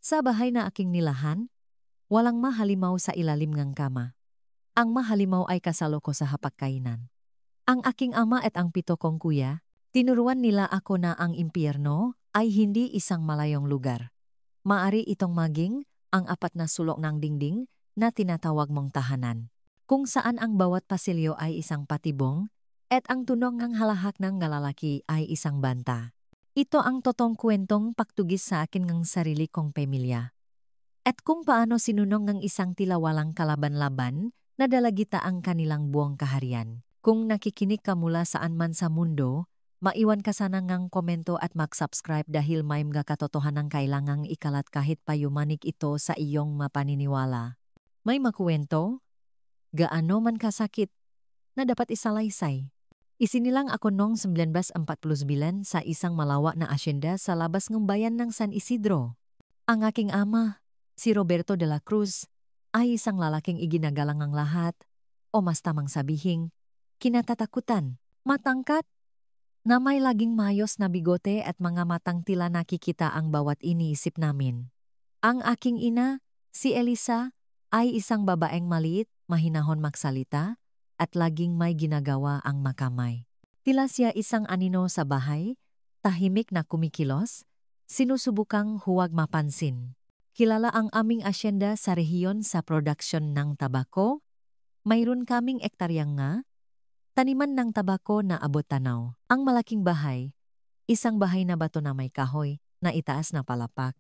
Sa bahay na aking nilahan, walang mahalimaw sa ilalim ng kama. Ang mahalimaw ay kasalo ko sa hapagkainan. Ang aking ama at ang 7 kong kuya, tinuruan nila ako na ang impyerno ay hindi isang malayong lugar. Maari itong maging ang 4 na sulok ng dingding na tinatawag mong tahanan, kung saan ang bawat pasilyo ay isang patibong at ang tunog ng halahak ng lalaki ay isang banta. Ito ang totoong kwentong pagtugis sa akin ng sarili kong pamilya. At kung paano sinunong ng isang tilawalang kalaban-laban na dalagita ang kanilang buong kaharian. Kung nakikinig ka mula saan man sa mundo, maiwan ka sana ngang komento at mag-subscribe dahil may mga katotohanan kailangang ikalat kahit payumanik ito sa iyong mapaniniwala. May makuwento? Gaano man kasakit na dapat isalaysay. Isinilang ako noong 1949 sa isang malawa na asyenda sa labas ng bayan ng San Isidro. Ang aking ama, si Roberto de la Cruz, ay isang lalaking iginagalang ng lahat, o mas tamang sabihing, kinatatakutan, matangkat, na may laging mayos na bigote at mga matang tila nakikita ang bawat iniisip namin. Ang aking ina, si Elisa, ay isang babaeng maliit, mahinahon magsalita, at laging may ginagawa ang makamay. Tila siya isang anino sa bahay, tahimik na kumikilos, sinusubukang huwag mapansin. Kilala ang aming asyenda sa rehiyon sa produksyon ng tabako. Mayroon kaming ektaryang nga, taniman ng tabako na abot tanaw. Ang malaking bahay, isang bahay na bato na may kahoy, na itaas na palapak,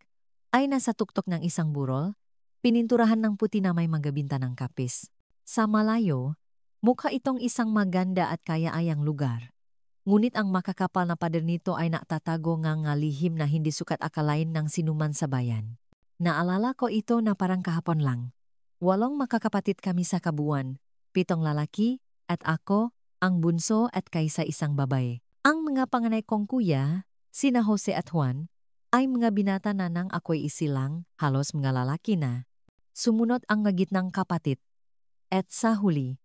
ay nasa tuktok ng isang burol, pininturahan ng puti na may magabinta ng kapis. Sa malayo, mukha itong isang maganda at kaya-ayang lugar. Ngunit ang makakapal na pader nito ay natatago ng lihim na hindi sukat akalain ng sinuman sa bayan. Naalala ko ito na parang kahapon lang. 8 makakapatid kami sa kabuuan, 7 lalaki, at ako, ang bunso at kaysa isang babae. Ang mga panganay kong kuya, sina Jose at Juan, ay mga binata na nang ako'y isilang, halos mga lalaki na. Sumunod ang magitnang kapatid. At sa huli,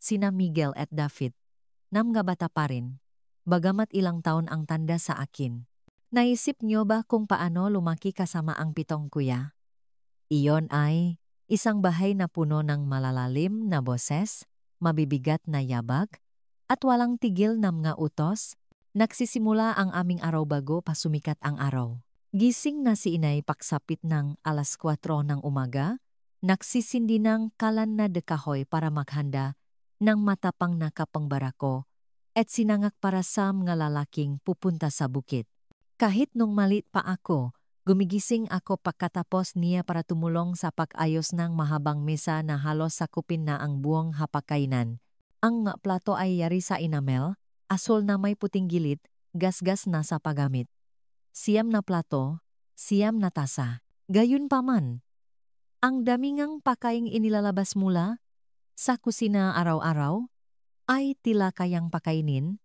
sina Miguel at David, na mga bata pa rin, bagamat ilang taon ang tanda sa akin. Naisip niyo ba kung paano lumaki kasama ang 7 kuya? Iyon ay isang bahay na puno ng malalalim na boses, mabibigat na yabag, at walang tigil na mga utos. Nagsisimula ang aming araw bago pa sumikat ang araw. Gising na si inay pagsapit ng 4:00 ng umaga, nagsisindi ng kalan na dekahoy para maghanda ng matapang na kapangbarako at sinangak para sa mga lalaking pupunta sa bukid. Kahit nung maliit pa ako, gumigising ako pagkatapos niya para tumulong sa pag-ayos ng mahabang mesa na halos sakupin na ang buong hapagkainan. Ang mga plato ay yari sa enamel, asul na may puting gilid, gasgas na sa paggamit. 9 na plato, 9 na tasa. Gayunpaman, ang damingang pakaing inilalabas mula sa kusina araw-araw ay tila kayang pakainin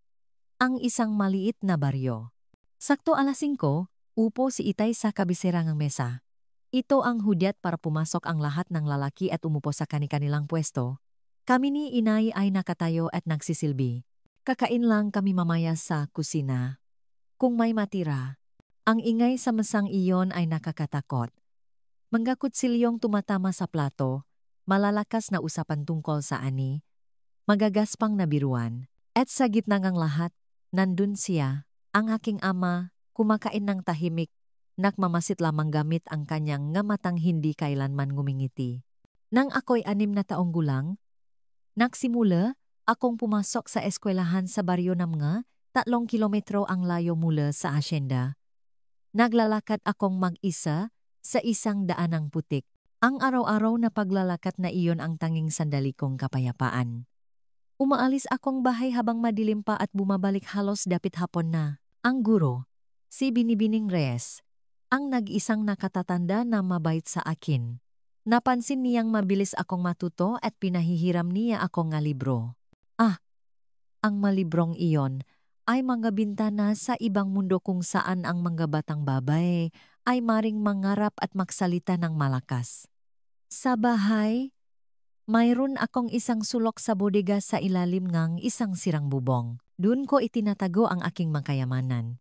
ang isang maliit na baryo. Sakto 5:00, upo si Itay sa kabisera ng mesa. Ito ang hudyat para pumasok ang lahat ng lalaki at umupo sa kani-kanilang pwesto. Kami ni inay ay nakatayo at nagsisilbi. Kakain lang kami mamaya sa kusina. Kung may matira, ang ingay sa mesang iyon ay nakakatakot. Mga kutsilyong tumatama sa plato, malalakas na usapan tungkol sa ani, magagaspang na biruan, at sa gitna ng lahat, nandun siya, ang aking ama, kumakain ng tahimik, nakmamasit lamang gamit ang kanyang ngamatang hindi kailanman ngumingiti. Nang ako'y 6 na taong gulang, nagsimula akong pumasok sa eskwelahan sa baryo na mga 3 kilometro ang layo mula sa asyenda. Naglalakad akong mag-isa sa isang daanang putik. Ang araw-araw na paglalakad na iyon ang tanging sandali kong kapayapaan. Umaalis akong bahay habang madilim pa at bumabalik halos dapit hapon na. Ang guro, si Binibining Reyes, ang nag-isang nakatatanda na mabait sa akin. Napansin niyang mabilis akong matuto at pinahihiram niya akong nga libro. Ang malibrong iyon ay mga bintana sa ibang mundo kung saan ang mga batang babae ay maring mangarap at magsalita ng malakas. Sa bahay, mayroon akong isang sulok sa bodega sa ilalim ng isang sirang bubong. Doon ko itinatago ang aking makayamanan.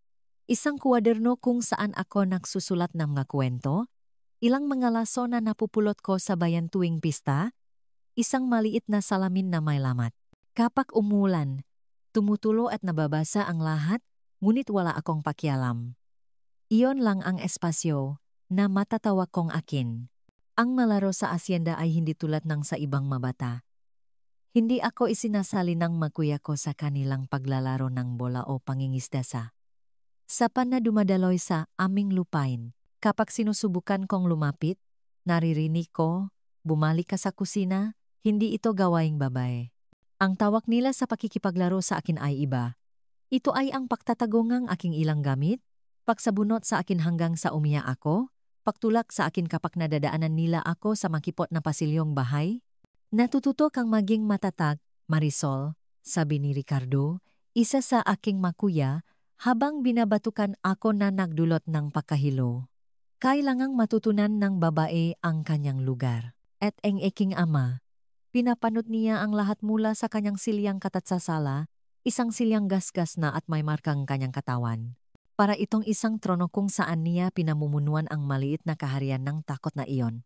Isang kwaderno kung saan ako nagsusulat ng mga kwento, Ilang mga laso na napupulot ko sa bayan tuwing pista, isang maliit na salamin na may lamat. Kapag umulan, tumutulo at nababasa ang lahat, ngunit wala akong pakialam. Iyon lang ang espasyo na matatawag kong akin. Ang malaro sa asyenda ay hindi tulad ng sa ibang mabata. Hindi ako isinasali ng makuya ko sa kanilang paglalaro ng bola o pangingisda sa sapan na dumadaloy sa aming lupain. Kapag sinusubukan kong lumapit, naririnig ko, bumalik ka sa kusina, hindi ito gawaing babae. Ang tawag nila sa pakikipaglaro sa akin ay iba. Ito ay ang pagtatagongang aking ilang gamit, pagsabunot sa akin hanggang sa umiya ako, pagtulak sa akin kapag nadadaanan nila ako sa makipot na pasilyong bahay. Natututo kang maging matatag, Marisol, sabi ni Ricardo, isa sa aking makuya, habang binabatukan ako na nagdulot ng pakahilo. Kailangang matutunan ng babae ang kanyang lugar. At ang aking ama, pinapanot niya ang lahat mula sa kanyang silyang katatsasala, isang silyang gasgas na at may markang kanyang katawan. Para itong isang trono kung saan niya pinamumunuan ang maliit na kaharian ng takot na iyon.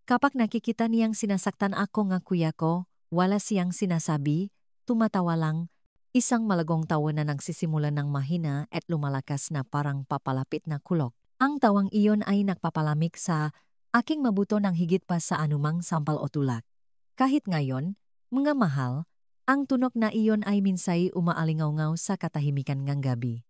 Kapag nakikita niyang sinasaktan ako ng kuya ko, wala siyang sinasabi, tumatawa lang, isang malagong tawa na nagsisimula ng mahina at lumalakas na parang papalapit na kulok. Ang tawang iyon ay nagpapalamig sa aking mabuto ng higit pa sa anumang sampal o tulak. Kahit ngayon, mga mahal, ang tunok na iyon ay minsay umaalingaw sa katahimikan ng gabi.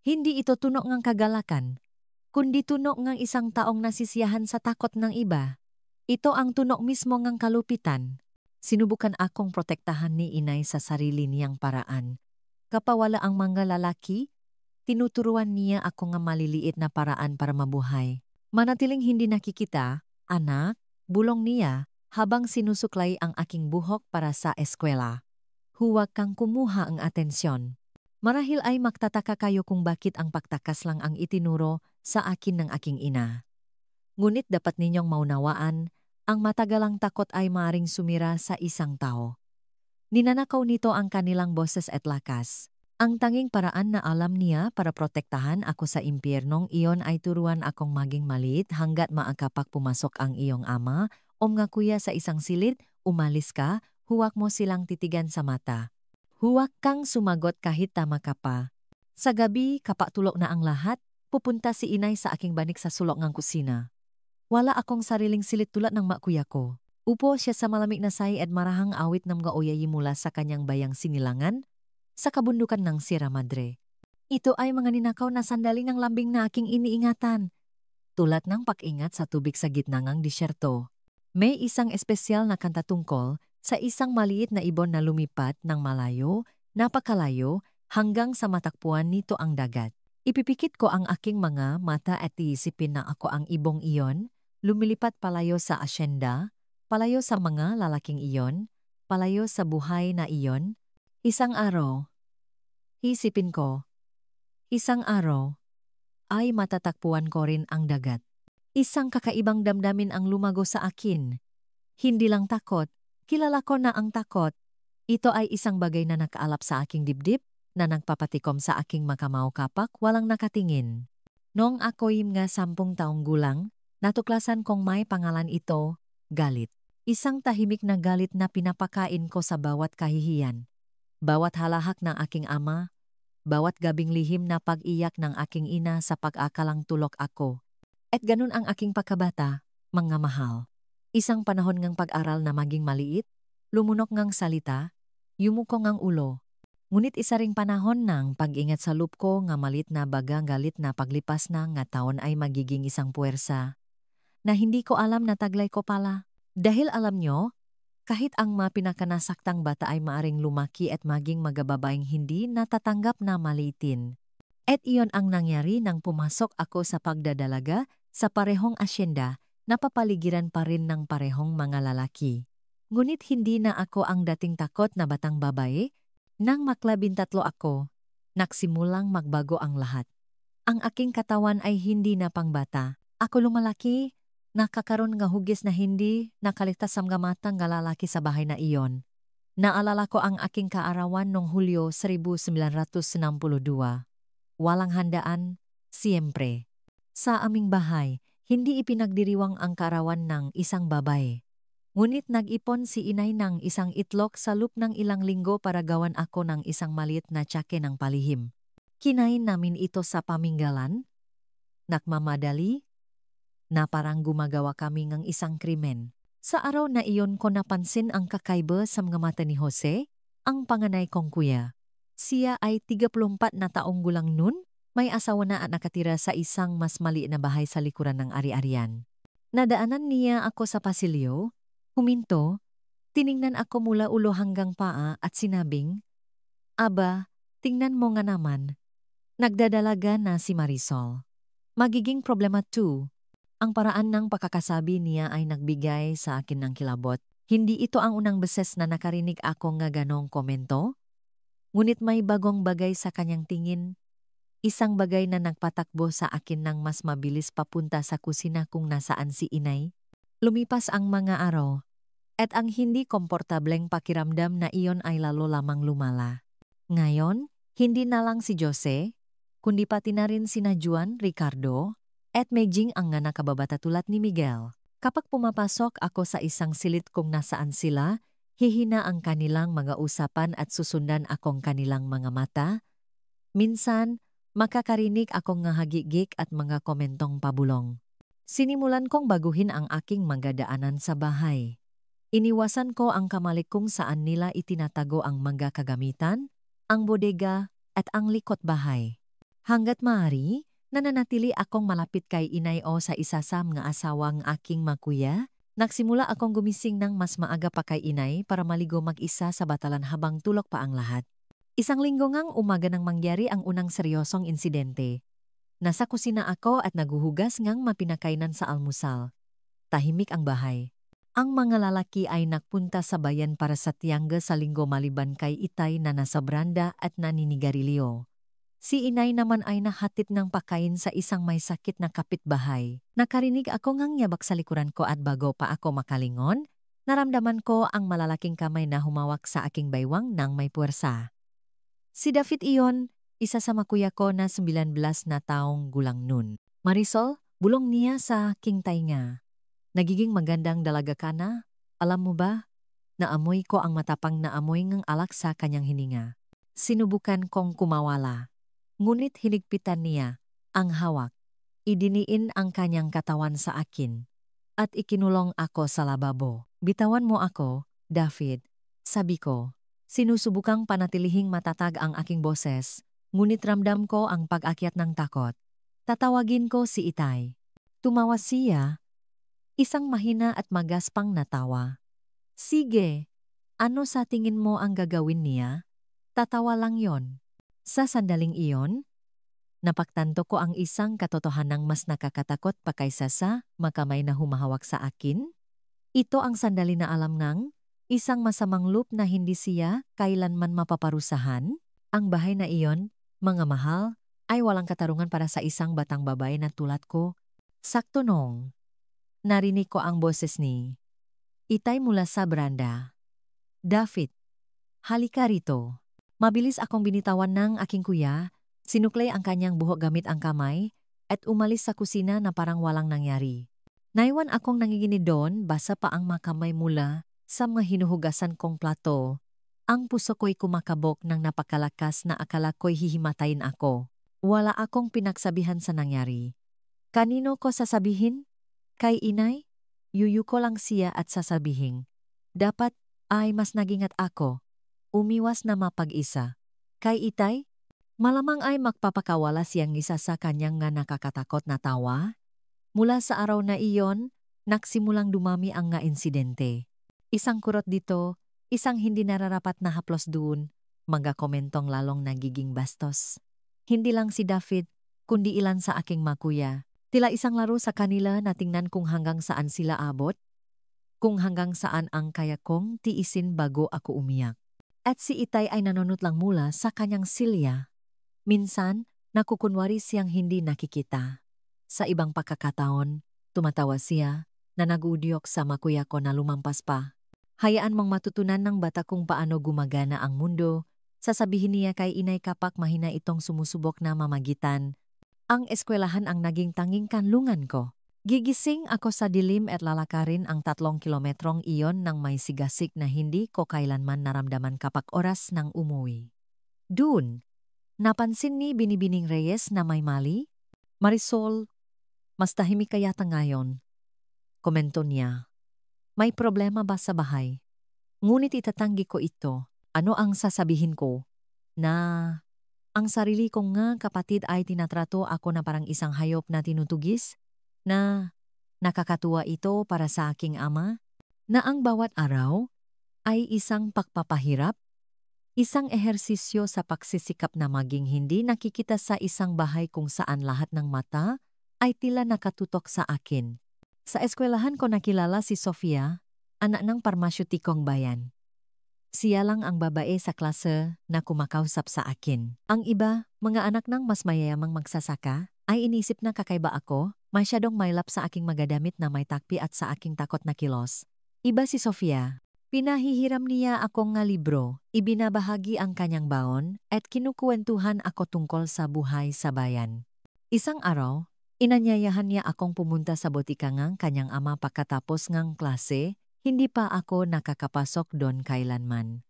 Hindi ito tunok ng kagalakan, kundi tunok ng isang taong nasisiyahan sa takot ng iba. Ito ang tunok mismo ng kalupitan. Sinubukan akong protektahan ni inay sa sarili niyang paraan. Kapawala ang mga lalaki, tinuturuan niya ako ng maliliit na paraan para mabuhay. Manatiling hindi nakikita, anak, bulong niya, habang sinusuklay ang aking buhok para sa eskwela. Huwag kang kumuha ang atensyon. Marahil ay magtataka kayo kung bakit ang pagtakas lang ang itinuro sa akin ng aking ina. Ngunit dapat ninyong maunawaan, ang matagalang takot ay maaring sumira sa isang tao. Ninanakaw nito ang kanilang boses at lakas. Ang tanging paraan na alam niya para protektahan ako sa impyernong iyon ay turuan akong maging maliit hanggat maakapak pumasok ang iyong ama, o mga kuya sa isang silid, umalis ka, huwag mo silang titigan sa mata. Huwag kang sumagot kahit tama ka pa. Sa gabi, kapatulog na ang lahat, pupunta si inay sa aking banig sa sulok ng kusina. Wala akong sariling silid tulad ng makuya ko. Upo siya sa malamig na say at marahang awit ng mga oyayi mula sa kanyang bayang sinilangan, sa kabundukan ng Sierra Madre. Ito ay mga ninakaw na sandali ng lambing na aking iniingatan. Tulad ng pag-ingat sa tubig sa gitna ng disyerto. May isang espesyal na kanta tungkol sa isang maliit na ibon na lumipat ng malayo, napakalayo, hanggang sa matakpuan nito ang dagat. Ipipikit ko ang aking mga mata at iisipin na ako ang ibong iyon, lumilipat palayo sa asyenda, palayo sa mga lalaking iyon, palayo sa buhay na iyon. Isang araw, isipin ko, isang araw, ay matatakpuan ko rin ang dagat. Isang kakaibang damdamin ang lumago sa akin. Hindi lang takot, kilala ko na ang takot. Ito ay isang bagay na nakaalap sa aking dibdib, na nagpapatikom sa aking makamaw kapak walang nakatingin. Noong ako'y mga 10 taong gulang, natuklasan kong may pangalan ito, galit. Isang tahimik na galit na pinapakain ko sa bawat kahihiyan. Bawat halahak ng aking ama, bawat gabing lihim na pag-iyak ng aking ina sa pag-akalang tulok ako. At ganun ang aking pagkabata, mga mahal. Isang panahon ngang pag-aral na maging maliit, lumunok ngang salita, yumuko ngang ulo. Ngunit isa ring panahon ng pag-ingat sa loop ko nga malit na baga galit na paglipas na nga taon ay magiging isang puwersa. Na hindi ko alam na taglay ko pala. Dahil alam nyo, kahit ang mga pinakanasaktang bata ay maaring lumaki at maging magababaing hindi natatanggap na maliitin. At iyon ang nangyari nang pumasok ako sa pagdadalaga sa parehong asyenda na papaligiran pa rin ng parehong mga lalaki. Ngunit hindi na ako ang dating takot na batang babae. Nang maklabintatlo ako, nagsimulang magbago ang lahat. Ang aking katawan ay hindi na pangbata. Ako lumalaki, nakakaroon nga hugis na hindi nakaligtas sa mga matang nga lalaki sa bahay na iyon. Naalala ko ang aking kaarawan noong Hulyo 1962. Walang handaan, siyempre. Sa aming bahay, hindi ipinagdiriwang ang kaarawan ng isang babae. Ngunit nag-ipon si inay ng isang itlog sa loop ng ilang linggo para gawan ako ng isang maliit na tsake ng palihim. Kinain namin ito sa paminggalan, nakmamadali, na parang gumagawa kami ng isang krimen. Sa araw na iyon ko napansin ang kakaiba sa mga mata ni Jose, ang panganay kong kuya. Siya ay 34 na taong gulang nun, may asawa na at nakatira sa isang mas maliit na bahay sa likuran ng ari-arian. Nadaanan niya ako sa pasilyo, huminto, tiningnan ako mula ulo hanggang paa at sinabing, "Aba, tingnan mo nga naman. Nagdadalaga na si Marisol. Magiging problema 2. Ang paraan ng pakakasabi niya ay nagbigay sa akin ng kilabot. Hindi ito ang unang beses na nakarinig ako nga ganong komento. Ngunit may bagong bagay sa kanyang tingin. Isang bagay na nagpatakbo sa akin ng mas mabilis papunta sa kusina kung nasaan si inay. Lumipas ang mga araw, at ang hindi komportableng pakiramdam na iyon ay lalo lamang lumala. Ngayon, hindi na lang si Jose, kundi pati na rin sina Juan, Ricardo, at Megjing ang nga nakababata tulad ni Miguel. Kapag pumapasok ako sa isang silid kung nasaan sila, hihina ang kanilang mga usapan at susundan akong kanilang mga mata. Minsan, makakarinig akong nga hagigik at mga komentong pabulong. Sinimulan kong baguhin ang aking magdadaanan sa bahay. Iniwasan ko ang kamalik kung saan nila itinatago ang mga kagamitan, ang bodega, at ang likot bahay. Hanggat maaari, nananatili akong malapit kay inay o sa isa sa mga asawang aking makuya. Nagsimula akong gumising ng mas maaga pa kay inay para maligo mag-isa sa batalan habang tulog pa ang lahat. Isang linggo ngang umaga nang mangyari ang unang seryosong insidente. Nasa kusina ako at naguhugas ngang mapinakainan sa almusal. Tahimik ang bahay. Ang mga lalaki ay nagpunta sa bayan para sa tiyangga sa linggo maliban kay itay na nasa branda at naninigarilyo. Si inay naman ay nahatid ng pakain sa isang may sakit na kapitbahay. Nakarinig ako ngang yabak sa likuran ko at bago pa ako makalingon, naramdaman ko ang malalaking kamay na humawak sa aking baywang ng may puwersa. Si David iyon, isa sa makuya ko na 19 na taong gulang nun. Marisol, bulong niya sa aking tainga. Nagiging magandang dalaga ka na, alam mo ba? Naamoy ko ang matapang na amoy ng alak sa kanyang hininga. Sinubukan kong kumawala. Ngunit hinigpitan niya ang hawak. Idiniin ang kanyang katawan sa akin. At ikinulong ako sa lababo. Bitawan mo ako, David. Sabi ko, sinusubukang panatilihing matatag ang aking boses, ngunit ramdam ko ang pag-akyat ng takot. Tatawagin ko si Itay. Tumawa siya. Isang mahina at magaspang na tawa. Sige, ano sa tingin mo ang gagawin niya? Tatawa lang yon. Sa sandaling iyon, napagtanto ko ang isang katotohanang mas nakakatakot pa kaysa sa makamay na humahawak sa akin. Ito ang sandali na alam ng isang masamang loop na hindi siya kailanman mapaparusahan. Ang bahay na iyon, mga mahal, ay walang katarungan para sa isang batang babae na tulad ko. Sakto nung narinig ko ang boses ni Itay mula sa branda. David, halika rito. Mabilis akong binitawan ng aking kuya, sinuklay ang kanyang buhok gamit ang kamay, at umalis sa kusina na parang walang nangyari. Naiwan akong nanginginig doon, basa pa ang makamay mula sa mga hinuhugasan kong plato. Ang puso ko'y kumakabok ng napakalakas na akala ko'y hihimatayin ako. Wala akong pinagsabihan sa nangyari. Kanino ko sasabihin? Kay inay? Yuyuko lang siya at sasabihin. Dapat ay mas nagingat ako. Umiwas na mapag-isa. Kay itay, malamang ay magpapakawala siyang isa sa kanyang nga nakakatakot na tawa. Mula sa araw na iyon, nagsimulang dumami ang nga insidente. Isang kurot dito, isang hindi nararapat na haplos doon, mga komentong lalong nagiging bastos. Hindi lang si David, kundi ilan sa aking makuya. Tila isang laro sa kanila na tingnan kung hanggang saan sila abot, kung hanggang saan ang kaya kong tiisin bago ako umiyak. At si Itay ay nanunot lang mula sa kanyang silya. Minsan, nakukunwari siyang hindi nakikita. Sa ibang pagkakataon, tumatawa siya na nagudyok sa makuya ko na lumampas pa. Hayaan mong matutunan ng bata kung paano gumagana ang mundo. Sasabihin niya kay inay kapag mahina itong sumusubok na mamagitan. Ang eskwelahan ang naging tanging kanlungan ko. Gigising ako sa dilim at lalakarin ang 3 kilometrong iyon nang may sigasig na hindi ko kailanman naramdaman kapag oras ng umuwi. Dun, napansin ni Binibining Reyes na may mali. Marisol, mas tahimik kaya ta ngayon. Komento niya. May problema ba sa bahay? Ngunit itatanggi ko ito. Ano ang sasabihin ko? Na ang sarili kong nga kapatid ay tinatrato ako na parang isang hayop na tinutugis? Na nakakatuwa ito para sa aking ama? Na ang bawat araw ay isang pagpapahirap? Isang ehersisyo sa pagsisikap na maging hindi nakikita sa isang bahay kung saan lahat ng mata ay tila nakatutok sa akin. Sa eskwelahan ko nakilala si Sofia, anak ng parmasyutikong bayan. Siya lang ang babae sa klase na kumakausap sa akin. Ang iba, mga anak ng mas mayayamang magsasaka, ay inisip na kakaiba ako, masyadong maylap sa aking magadamit na may takpi at sa aking takot na kilos. Iba si Sofia. Pinahihiram niya akong nga libro, ibinabahagi ang kanyang baon, at kinukuwentuhan ako tungkol sa buhay sa bayan. Isang araw, inanyayahan niya akong pumunta sa botika ngang kanyang ama pagkatapos ngang klase. Hindi pa ako nakakapasok doon kailanman.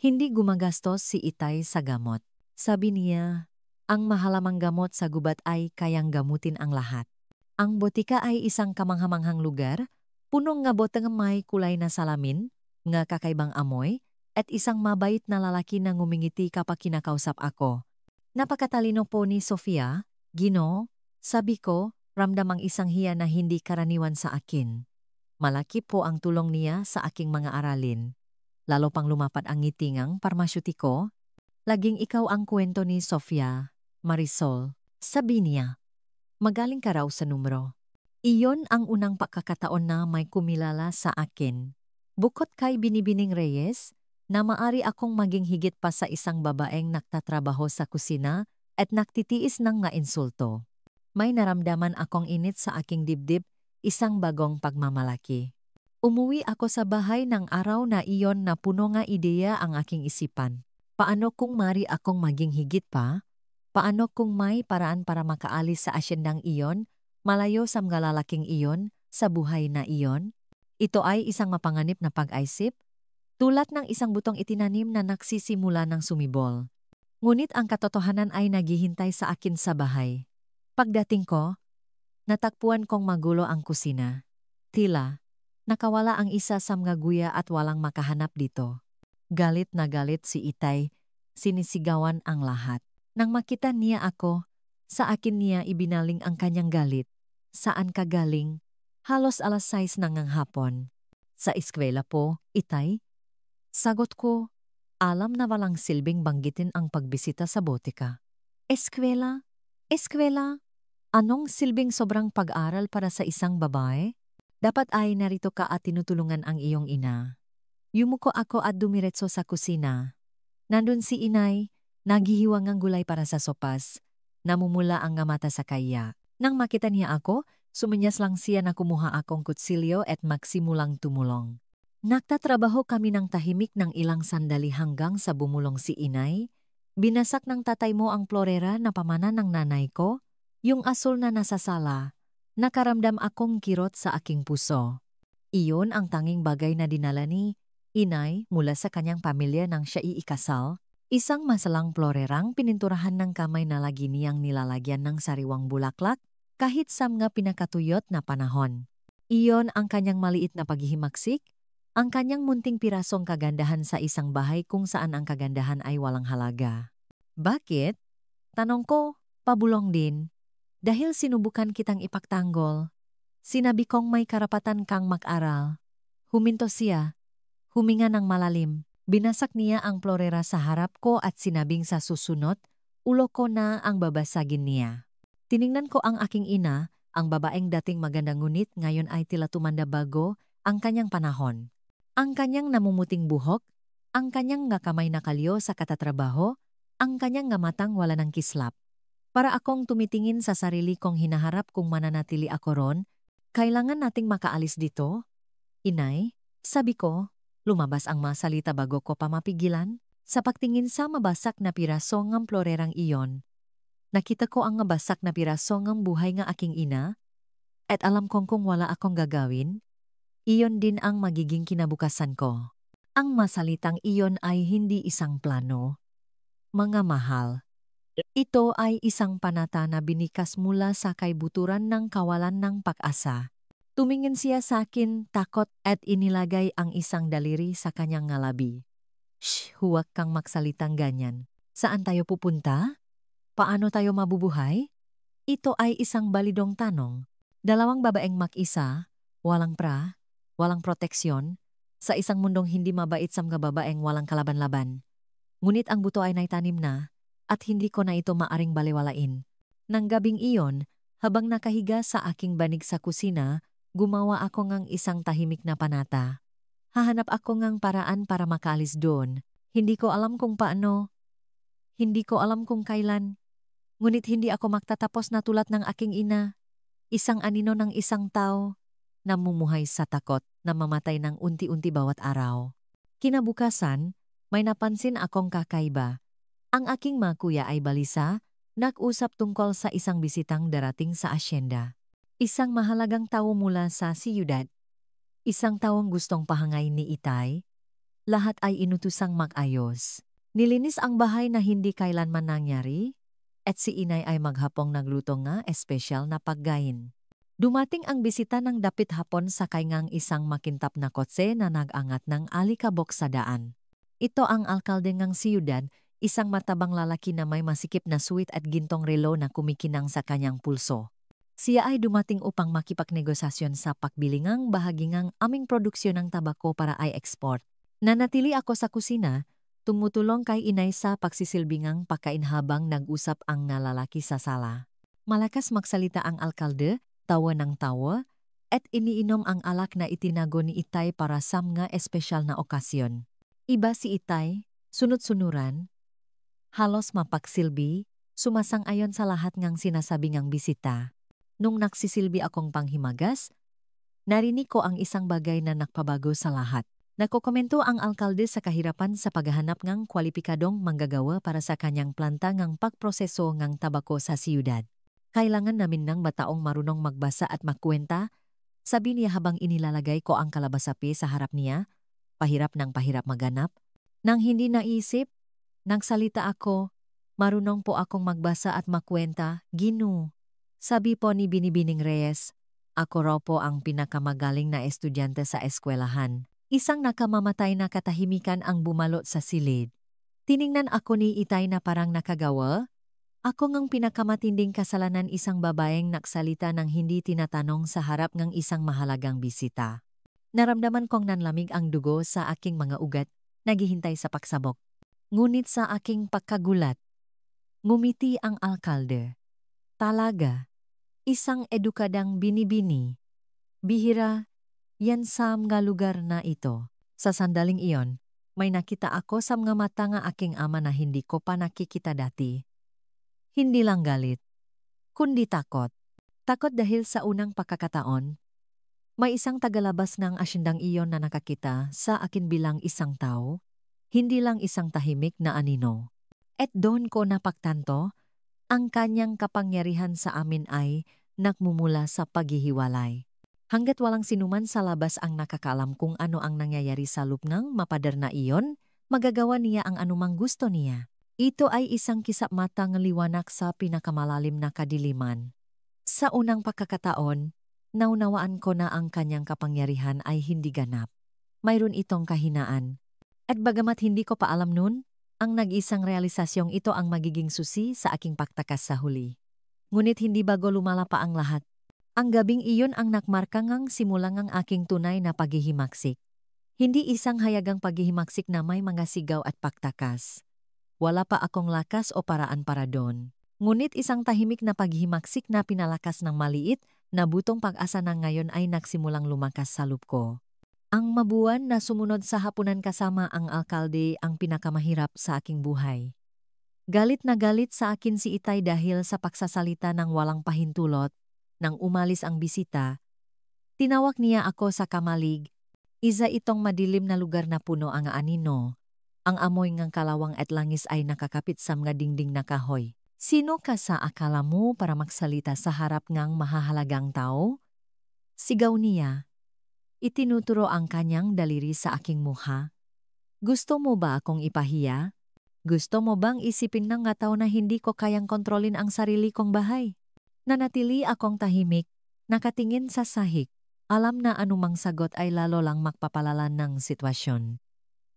Hindi gumagastos si Itay sa gamot. Sabi niya, ang mahalamang gamot sa gubat ay kayang gamutin ang lahat. Ang botika ay isang kamanghamanghang lugar, punong nga boteng may kulay na salamin, nga kakaibang amoy, at isang mabait na lalaki na ngumingiti kapag kinakausap ako. Napakatalino po ni Sofia, Gino, sabi ko, ramdam ang isang hiya na hindi karaniwan sa akin. Malaki po ang tulong niya sa aking mga aralin. Lalo pang lumapat ang ngitingang parmasyutiko. Laging ikaw ang kwento ni Sofia, Marisol. Sabi niya, magaling ka raw sa numero. Iyon ang unang pagkakataon na may kumilala sa akin. Bukod kay Binibining Reyes, na maari akong maging higit pa sa isang babaeng nagtatrabaho sa kusina at naktitiis ng nga insulto. May naramdaman akong init sa aking dibdib, isang bagong pagmamalaki. Umuwi ako sa bahay ng araw na iyon na puno nga ideya ang aking isipan. Paano kung mari akong maging higit pa? Paano kung may paraan para makaalis sa asyendang iyon, malayo sa mga lalaking iyon, sa buhay na iyon? Ito ay isang mapanganib na pag-aisip, tulad ng isang butong itinanim na nagsisimula ng sumibol. Ngunit ang katotohanan ay naghihintay sa akin sa bahay. Pagdating ko, natakpuan kong magulo ang kusina. Tila, nakawala ang isa sa mga guya at walang makahanap dito. Galit na galit si Itay, sinisigawan ang lahat. Nang makita niya ako, sa akin niya ibinaling ang kanyang galit. Saan ka galing? Halos 6:00 na ngang hapon. Sa eskwela po, Itay? Sagot ko, alam na walang silbing banggitin ang pagbisita sa botika. Eskwela? Eskwela? Anong silbing sobrang pag-aral para sa isang babae? Dapat ay narito ka at tinutulungan ang iyong ina. Yumuko ako at dumiretso sa kusina. Nandun si inay, naghihiwang ang gulay para sa sopas. Namumula ang mata sa kaya. Nang makita niya ako, suminyas lang siya na kumuha akong kutsilyo at magsimulang tumulong. Nagtatrabaho kami ng tahimik ng ilang sandali hanggang sa bumulong si inay. Binasak ng tatay mo ang florera na pamana ng nanay ko. Yung asul na nasa sala, nakaramdam akong kirot sa aking puso. Iyon ang tanging bagay na dinala ni inay mula sa kanyang pamilya nang siya iikasal. Isang masalang florerang pininturahan ng kamay na lagi niyang nilalagyan ng sariwang bulaklak kahit sa mga pinakatuyot na panahon. Iyon ang kanyang maliit na paghihimaksik, ang kanyang munting pirasong kagandahan sa isang bahay kung saan ang kagandahan ay walang halaga. Bakit? Tanong ko, pabulong din. Dahil sinubukan kitang ipagtanggol, sinabi kong may karapatan kang mag-aral. Huminto siya, huminga ng malalim. Binasak niya ang florera sa harap ko at sinabing sa susunod, ulo ko na ang babasagin niya. Tiningnan ko ang aking ina, ang babaeng dating maganda ngunit ngayon ay tila tumanda bago ang kanyang panahon. Ang kanyang namumuting buhok, ang kanyang nga kamay na kalyo sa katatrabaho, ang kanyang nga matang wala ng kislap. Para akong tumitingin sa sarili kong hinaharap kung mananatili ako ron, kailangan nating makaalis dito. Inay, sabi ko, lumabas ang masalita bago ko pa mapigilan. Sa pagtingin sa mabasak na piraso ng florerang iyon, nakita ko ang mabasak na piraso ng buhay ng aking ina. At alam kong kung wala akong gagawin, iyon din ang magiging kinabukasan ko. Ang masalitang iyon ay hindi isang plano. Mga mahal, ito ay isang panata na binikas mula sa kaibuturan ng kawalan ng pag-asa. Tumingin siya sa akin, takot, at inilagay ang isang daliri sa kanyang ngalabi. Shh, huwag kang magsalitang ganyan. Saan tayo pupunta? Paano tayo mabubuhay? Ito ay isang balidong tanong. Dalawang babaeng mag-isa, walang proteksyon, sa isang mundong hindi mabait sa mga babaeng walang kalaban-laban. Ngunit ang buto ay naitanim na, at hindi ko na ito maaring baliwalain. Nang gabing iyon, habang nakahiga sa aking banig sa kusina, gumawa ako ng isang tahimik na panata. Hahanap ako ng paraan para makaalis doon. Hindi ko alam kung paano, hindi ko alam kung kailan. Ngunit hindi ako magtatapos na tulad ng aking ina. Isang anino ng isang tao, namumuhay sa takot na mamatay ng unti-unti bawat araw. Kinabukasan, may napansin akong kakaiba. Ang aking mga kuya ay balisa, nag-usap tungkol sa isang bisitang darating sa asyenda. Isang mahalagang tao mula sa siyudad. Isang taong gustong pahangay ni Itay. Lahat ay inutusang mag-ayos. Nilinis ang bahay na hindi kailanman nangyari, at si inay ay maghapong nagluto nga espesyal na pagkain. Dumating ang bisita ng dapit hapon sakay ngang isang makintap na kotse na nag-angat ng alikabok sa daan. Ito ang alkalde ng siyudad, isang matabang lalaki na may masikip na suwit at gintong relo na kumikinang sa kanyang pulso. Siya ay dumating upang makipagnegosasyon sa pagbilingang bahagingang aming produksyon ng tabako para ay export. Nanatili ako sa kusina, tumutulong kay inay sa pagsisilbingang pagkain habang nag-usap ang nalalaki sa sala. Malakas magsalita ang alkalde, tawa ng tawa, at iniinom ang alak na itinago ni Itay para sa mga espesyal na okasyon. Iba si Itay, sunod-sunuran, halos mapagsilbi, sumasang-ayon sa lahat ng sinasabi ng bisita. Nung nagsisilbi akong panghimagas, narinig ko ang isang bagay na nagpabago sa lahat. Nakokomento ang alkalde sa kahirapan sa paghahanap ng kwalipikadong manggagawa para sa kanyang planta ng pagproseso ng tabako sa siyudad. Kailangan namin ng bataong marunong magbasa at magkwenta, sabi niya habang inilalagay ko ang kalabasapi sa harap niya, pahirap maganap. Nang hindi naisip, nagsalita ako, marunong po akong magbasa at magkwenta, Ginoo. Sabi po ni Binibining Reyes, ako raw po ang pinakamagaling na estudyante sa eskwelahan. Isang nakamamatay na katahimikan ang bumalot sa silid. Tiningnan ako ni Itay na parang nakagawa. Ako ngang pinakamatinding kasalanan isang babaeng nagsalita ng hindi tinatanong sa harap ng isang mahalagang bisita. Naramdaman kong nanlamig ang dugo sa aking mga ugat, naghihintay sa pagsabok. Ngunit sa aking pagkagulat, ngumiti ang alkalde. Talaga, isang edukadang binibini. Bihira, yan sa mga lugar na ito. Sa sandaling iyon, may nakita ako sa mga mata ng aking ama na hindi ko pa nakikita dati. Hindi lang galit, kundi takot. Takot dahil sa unang pagkakataon, may isang tagalabas ng asyendang iyon na nakakita sa akin bilang isang tao, hindi lang isang tahimik na anino. At doon ko napagtanto, ang kanyang kapangyarihan sa amin ay nagmumula sa paghihiwalay. Hanggat walang sinuman sa labas ang nakakaalam kung ano ang nangyayari sa loob ng mapader na iyon, magagawa niya ang anumang gusto niya. Ito ay isang kisap-matang liwanag sa pinakamalalim na kadiliman. Sa unang pagkakataon, naunawaan ko na ang kanyang kapangyarihan ay hindi ganap. Mayroon itong kahinaan. At bagamat hindi ko pa alam nun, ang nag-isang realisasyong ito ang magiging susi sa aking pagtakas sa huli. Ngunit hindi bago lumala pa ang lahat. Ang gabing iyon ang nakmarka ngang simulang ang aking tunay na paghihimaksik. Hindi isang hayagang paghihimaksik na may mga sigaw at pagtakas. Wala pa akong lakas o paraan para doon. Ngunit isang tahimik na paghihimaksik na pinalakas ng maliit na butong pag-asa na ngayon ay nagsimulang lumakas sa loob ko. Ang mabuwan na sumunod sa hapunan kasama ang alkalde ang pinakamahirap sa aking buhay. Galit na galit sa akin si Itay dahil sa pagsasalita ng walang pahintulot. Nang umalis ang bisita, tinawag niya ako sa kamalig. Isa itong madilim na lugar na puno ang anino. Ang amoy ng kalawang at langis ay nakakapit sa mga dingding na kahoy. Sino ka sa akala mo para magsalita sa harap ng mahahalagang tao? Sigaw niya. Itinuturo ang kanyang daliri sa aking mukha. Gusto mo ba akong ipahiya? Gusto mo bang isipin ng nga tao na hindi ko kayang kontrolin ang sarili kong bahay? Nanatili akong tahimik, nakatingin sa sahig. Alam na anumang sagot ay lalo lang magpapalala ng sitwasyon.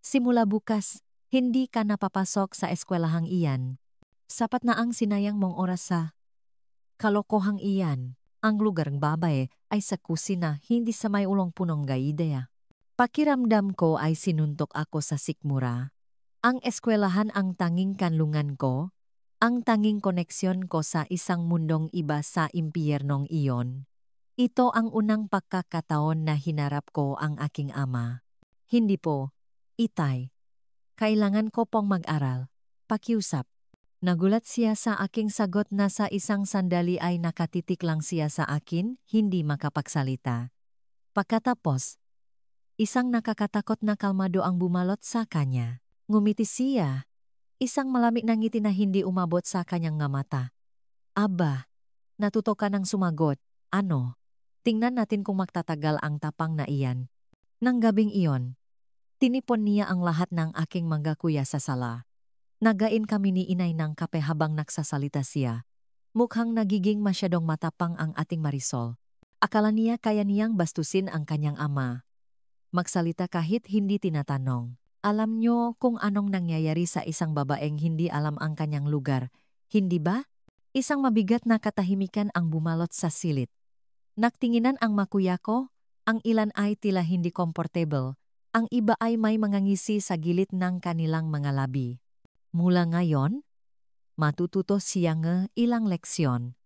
Simula bukas, hindi ka napapasok sa eskwelahang iyan. Sapat na ang sinayang mong oras sa kalokohang iyan. Ang lugarang babae ay sa kusina, hindi sa may ulong punong gaidea. Pakiramdam ko ay sinuntok ako sa sikmura. Ang eskwelahan ang tanging kanlungan ko, ang tanging koneksyon ko sa isang mundong iba sa impyernong iyon. Ito ang unang pagkakataon na hinarap ko ang aking ama. Hindi po, Itay. Kailangan ko pong mag-aral. Pakiusap. Nagulat siya sa aking sagot na sa isang sandali ay nakatitik lang siya sa akin, hindi makapagsalita. Pagkatapos, isang nakakatakot na kalmado ang bumalot sa kanya. Ngumiti siya. Isang malamig na ngiti na hindi umabot sa kanyang nga mata. Aba, natuto ka ng sumagot. Ano? Tingnan natin kung magtatagal ang tapang na iyan. Nang gabing iyon, tinipon niya ang lahat ng aking mga kuya sa sala. Nagain kami ni inay ng kape habang nagsasalita siya. Mukhang nagiging masyadong matapang ang ating Marisol. Akala niya kaya niyang bastusin ang kanyang ama. Magsalita kahit hindi tinatanong. Alam niyo kung anong nangyayari sa isang babaeng hindi alam ang kanyang lugar, hindi ba? Isang mabigat na katahimikan ang bumalot sa silid. Nagtinginan ang makuya ko, ang ilan ay tila hindi comfortable, ang iba ay may mga ngisi sa gilid ng kanilang mga labi. Mula ngayon, matututo siya ng ilang leksyon.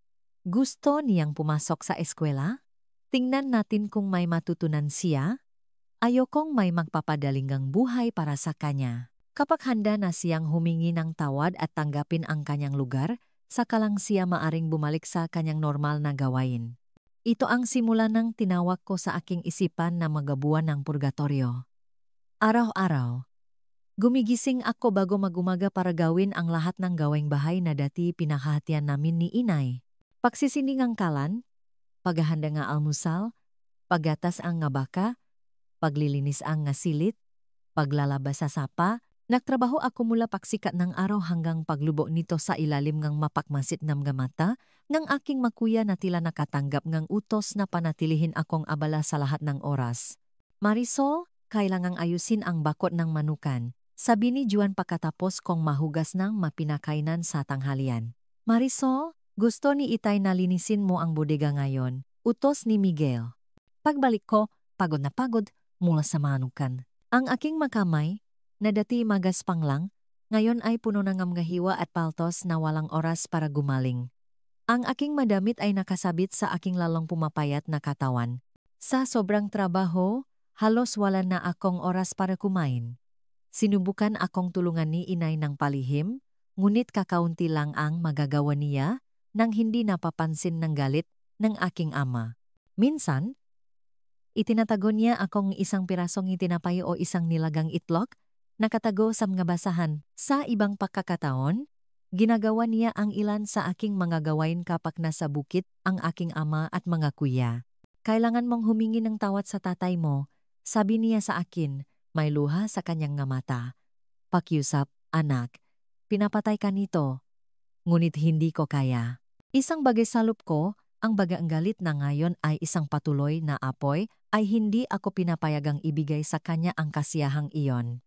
Gusto niyang pumasok sa eskwela? Tingnan natin kung may matutunan siya. Ayokong may magpapadalinggang buhay para sa kanya. Kapag handa na siyang humingi ng tawad at tanggapin ang kanyang lugar, saka lang siya maaring bumalik sa kanyang normal na gawain. Ito ang simula ng tinawag ko sa aking isipan na magabuan ng purgatorio. Araw-araw, gumigising ako bago magumaga para gawin ang lahat ng gawaing bahay na dati pinahahatian namin ni inay. Pagsisiningang kalan, paghahanda nga almusal, paggatas ang nga baka, paglilinis ang nga silit, paglalaba sa sapa, nagtrabaho ako mula pagsikat ng araw hanggang paglubo nito sa ilalim ng mapakmasit ng mata, ng aking makuya na tila nakatanggap ng utos na panatilihin akong abala sa lahat ng oras. Marisol, kailangang ayusin ang bakot ng manukan, sabi ni Juan pagkatapos kong mahugas ng mapinakainan sa tanghalian. Marisol, gusto ni Itay na linisin mo ang bodega ngayon, utos ni Miguel. Pagbalik ko, pagod na pagod, mula sa manukan. Ang aking makamay, na dati magaspang lang, ngayon ay puno ng amgahiwa at paltos na walang oras para gumaling. Ang aking madamit ay nakasabit sa aking lalong pumapayat na katawan. Sa sobrang trabaho, halos wala na akong oras para kumain. Sinubukan akong tulungan ni inay ng palihim, ngunit kakaunti lang ang magagawa niya nang hindi napapansin ng galit ng aking ama. Minsan, itinatago niya akong isang pirasong itinapay o isang nilagang itlog, nakatago sa mga basahan. Sa ibang pagkakataon, ginagawa niya ang ilan sa aking mga gawain kapag nasa bukit ang aking ama at mga kuya. Kailangan mong humingi ng tawad sa tatay mo, sabi niya sa akin, may luha sa kanyang nga mata. Pakiusap, anak, pinapatay ka nito. Ngunit hindi ko kaya. Isang bagay sa loob ko, ang bagang galit na ngayon ay isang patuloy na apoy, ay hindi ako pinapayagang ibigay sa kanya ang kasiyahang iyon.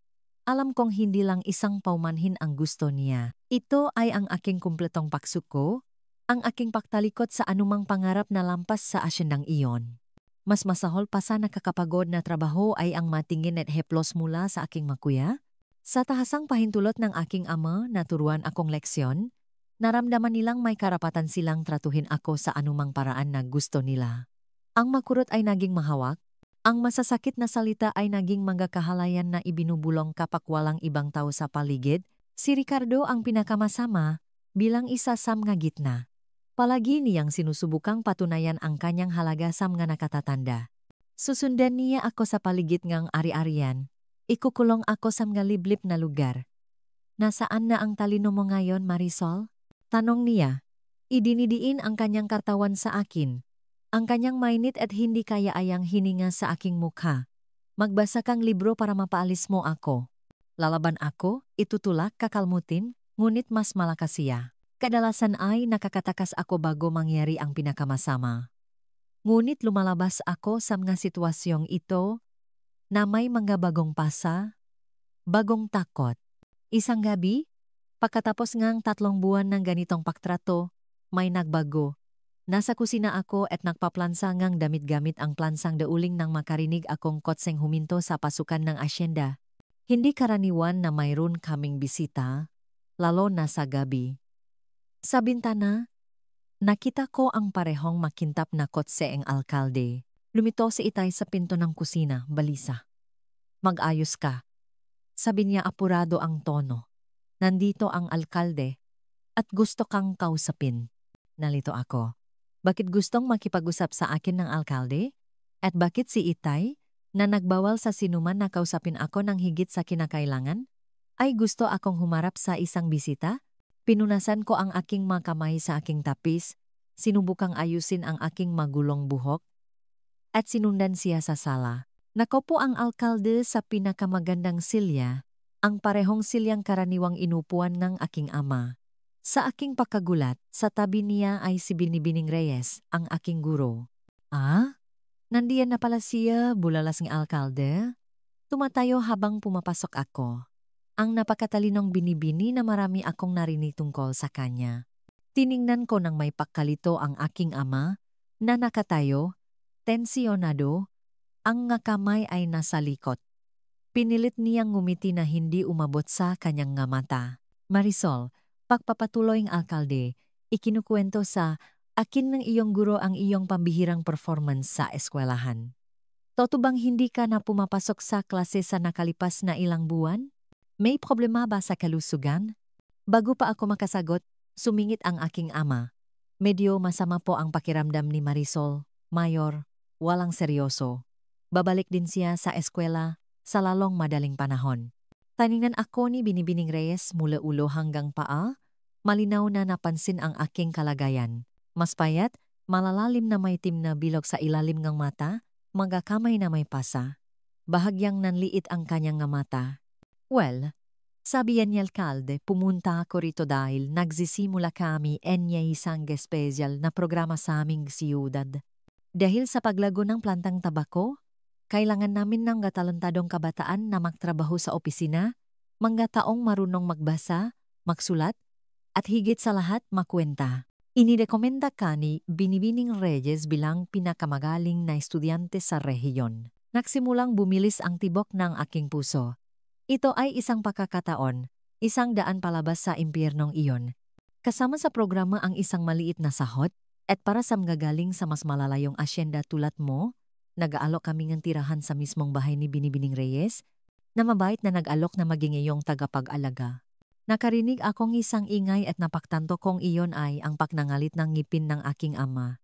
Alam kong hindi lang isang paumanhin ang gusto niya. Ito ay ang aking kumpletong pagsuko, ang aking pagtalikot sa anumang pangarap na lampas sa asyendang iyon. Mas masahol pa sa nakakapagod na trabaho ay ang matingin at heplos mula sa aking makuya. Sa tahasang pahintulot ng aking ama na turuan akong leksyon, naramdaman nilang may karapatan silang tratuhin ako sa anumang paraan na gusto nila. Ang makurot ay naging mahawak, ang masasakit na salita ay naging mga kahalayan na ibinubulong kapag walang ibang tao sa paligid. Si Ricardo ang pinakamasama bilang isa sa mga gitna. Palagi niyang sinusubukang patunayan ang kanyang halaga sa mga nakatatanda. Susundan niya ako sa paligid ngang ari-arian. Ikukulong ako sa mga liblib na lugar. Nasaan na ang talino mo ngayon, Marisol? Tanong niya. Idinidiin ang kanyang katawan sa akin. Ang kanyang mainit at hindi kaya-ayang hininga sa aking mukha. Magbasa kang libro para mapaalis mo ako. Lalaban ako, itutulak kakalmutin, ngunit mas malakas siya. Kadalasan ay nakakatakas ako bago mangyari ang pinakamasama. Ngunit lumalabas ako sa mga sitwasyong ito na may mga bagong pasa, bagong takot. Isang gabi, pagkatapos ngang 3 buwan ng ganitong pagtrato, may nagbago. Nasa kusina ako at nagpaplansa ngang damit gamit ang plansang dauling nang makarinig akong kotseng huminto sa pasukan ng asyenda. Hindi karaniwan na mayroon kaming bisita, lalo na sa gabi. Sa bintana, nakita ko ang parehong makintab na kotse ang alkalde. Lumito si Itay sa pinto ng kusina, balisa. Mag-ayos ka. Sabi niya apurado ang tono. Nandito ang alkalde at gusto kang kausapin. Nalito ako. Bakit gustong makipag-usap sa akin ng alkalde? At bakit si Itay, na nagbawal sa sinuman na kausapin ako ng higit sa kinakailangan, ay gusto akong humarap sa isang bisita? Pinunasan ko ang aking mga kamay sa aking tapis, sinubukang ayusin ang aking magulong buhok, at sinundan siya sa sala. Nakopo ang alkalde sa pinakamagandang silya, ang parehong silyang karaniwang inupuan ng aking ama. Sa aking pagkagulat, sa tabi niya ay si Binibining Reyes, ang aking guro. Ah? Nandiyan na pala siya, bulalas ng alkalde. Tumatayo habang pumapasok ako. Ang napakatalinong Binibini na marami akong narinig tungkol sa kanya. Tiningnan ko nang may pagkalito ang aking ama, na nakatayo, tensyonado, ang nga kamay ay nasa likod. Pinilit niyang ngumiti na hindi umabot sa kanyang nga mata. Marisol, pagpapatuloy ng alkalde, ikinukwento sa akin ng iyong guro ang iyong pambihirang performance sa eskwelahan. Toto bang hindi ka na pumapasok sa klase sa nakalipas na ilang buwan? May problema ba sa kalusugan? Bago pa ako makasagot, sumingit ang aking ama. Medyo masama po ang pakiramdam ni Marisol, Mayor, walang seryoso. Babalik din siya sa eskwela sa lalong madaling panahon. Taningan ako ni Binibining Reyes mula ulo hanggang paa, malinaw na napansin ang aking kalagayan. Mas payat, malalalim na may itim na bilog sa ilalim ng mata, mga kamay na may pasa. Bahagyang nanliit ang kanyang nga mata. Well, sabi yan ni alkalde, pumunta ako rito dahil nagsisimula kami isang special na programa sa aming siyudad. Dahil sa paglago ng plantang tabako, kailangan namin ng talentadong kabataan na magtrabaho sa opisina, mga taong marunong magbasa, magsulat, at higit sa lahat makwenta. Inirekomenda ka ni Binibining Reyes bilang pinakamagaling na estudyante sa rehiyon. Nagsimulang bumilis ang tibok ng aking puso. Ito ay isang pagkakataon, isang daan palabas sa impyernong iyon. Kasama sa programa ang isang maliit na sahod, at para sa mga galing sa mas malalayong asyenda tulad mo, nag-aalok kami ng tirahan sa mismong bahay ni Binibining Reyes, na mabait na nag-alok na maging iyong tagapag-alaga. Nakarinig akong isang ingay at napaktanto kong iyon ay ang pagnangalit ng ngipin ng aking ama.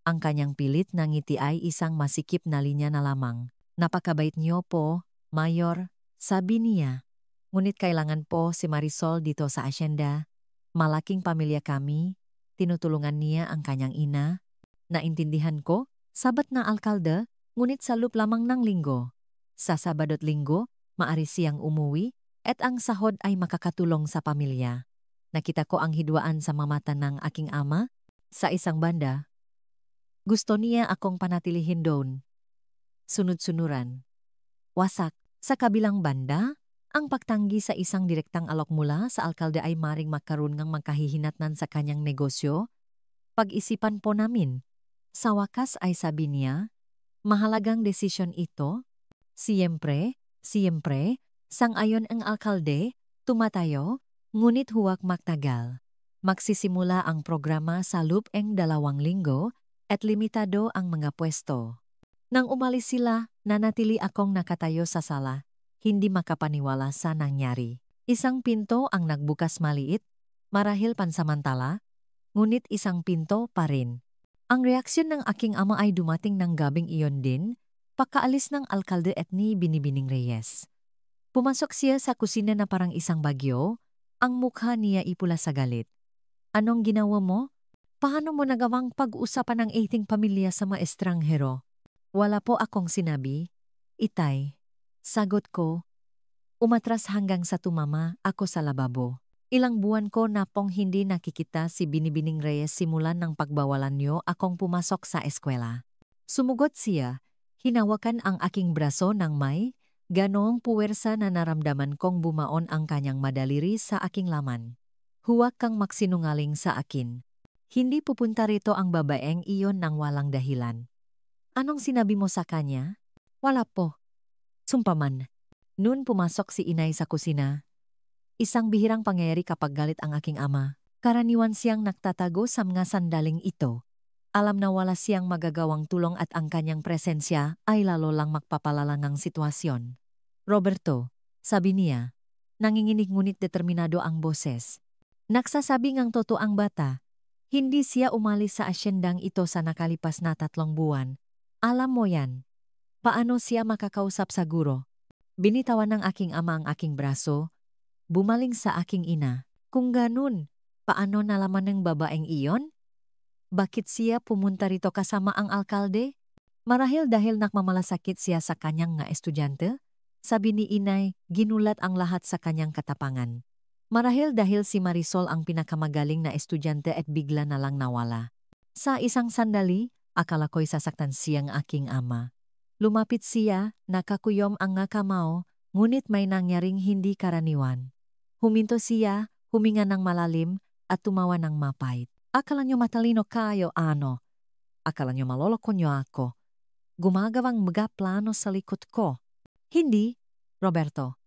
Ang kanyang pilit na ngiti ay isang masikip na linya na lamang. Napakabait niyo po, Mayor, sabi niya. Ngunit kailangan po si Marisol dito sa asyenda. Malaking pamilya kami, tinutulungan niya ang kanyang ina. Naintindihan ko, sabat na alkalde, ngunit sa loop lamang ng linggo. Sa Sabado't Linggo, maari siyang umuwi, at ang sahod ay makakatulong sa pamilya. Nakita ko ang hidwaan sa mamata ng aking ama. Sa isang banda, gusto niya akong panatilihin doon. Sunod-sunuran. Wasak, sa kabilang banda, ang pagtanggi sa isang direktang alok mula sa alkalde ay maring magkaroon ng magkahihinatnan sa kanyang negosyo. Pag-isipan po namin. Sa wakas ay sabi niya, mahalagang desisyon ito. Siyempre, sang-ayon ang alkalde, tumatayo, ngunit huwag magtagal. Magsisimula ang programa sa loob ng 2 linggo at limitado ang mga pwesto. Nang umalis sila, nanatili akong nakatayo sa sala, hindi makapaniwala sa nangyari. Isang pinto ang nagbukas maliit, marahil pansamantala, ngunit isang pinto pa rin. Ang reaksyon ng aking ama ay dumating ng gabing iyon din, pagkaalis ng alkalde at ni Binibining Reyes. Pumasok siya sa kusina na parang isang bagyo, ang mukha niya ipula sa galit. Anong ginawa mo? Paano mo nagawang pag-usapan ng 18 pamilya sa mga estranghero? Wala po akong sinabi. Itay. Sagot ko. Umatras hanggang sa tumama ako sa lababo. Ilang buwan ko na pong hindi nakikita si Binibining Reyes simulan ng pagbawalan niyo akong pumasok sa eskwela. Sumugot siya, hinawakan ang aking braso ng may, ganoong puwersa na naramdaman kong bumaon ang kanyang madaliri sa aking laman. Huwag kang magsinungaling sa akin. Hindi pupunta rito ang babaeng iyon ng walang dahilan. Anong sinabi mo sa kanya? Wala po. Sumpaman. Noon pumasok si inay sa kusina. Isang bihirang pangyayari kapag galit ang aking ama. Karaniwan siyang nagtatago sa mga sandaling ito. Alam na wala siyang magagawang tulong at ang kanyang presensya ay lalo lang magpapalalang ang sitwasyon. Roberto, sabi niya, nanginginig ngunit determinado ang boses. Nagsasabi ngang totoo ang bata. Hindi siya umalis sa asyendang ito sa nakalipas na 3 buwan. Alam mo yan. Paano siya makakausap sa guro? Binitawan ng aking ama ang aking braso. Bumaling sa aking ina. Kung ganun, paano nalaman ng babaeng iyon? Bakit siya pumunta rito kasama ang alkalde? Marahil dahil nakmamalasakit siya sa kanyang nga estudyante? Sabi ni inay, ginulat ang lahat sa kanyang katapangan. Marahil dahil si Marisol ang pinakamagaling na estudyante at bigla na lang nawala. Sa isang sandali, akala ko'y sasaktan siyang aking ama. Lumapit siya, nakakuyom ang nga kamao, ngunit may nangyaring hindi karaniwan. Huminto siya, huminga ng malalim, at tumawa ng mapait. Akala niyo matalino kayo, ano? Akala niyo maloloko niyo ako. Gumagawang mga plano sa likod ko. Hindi, Roberto.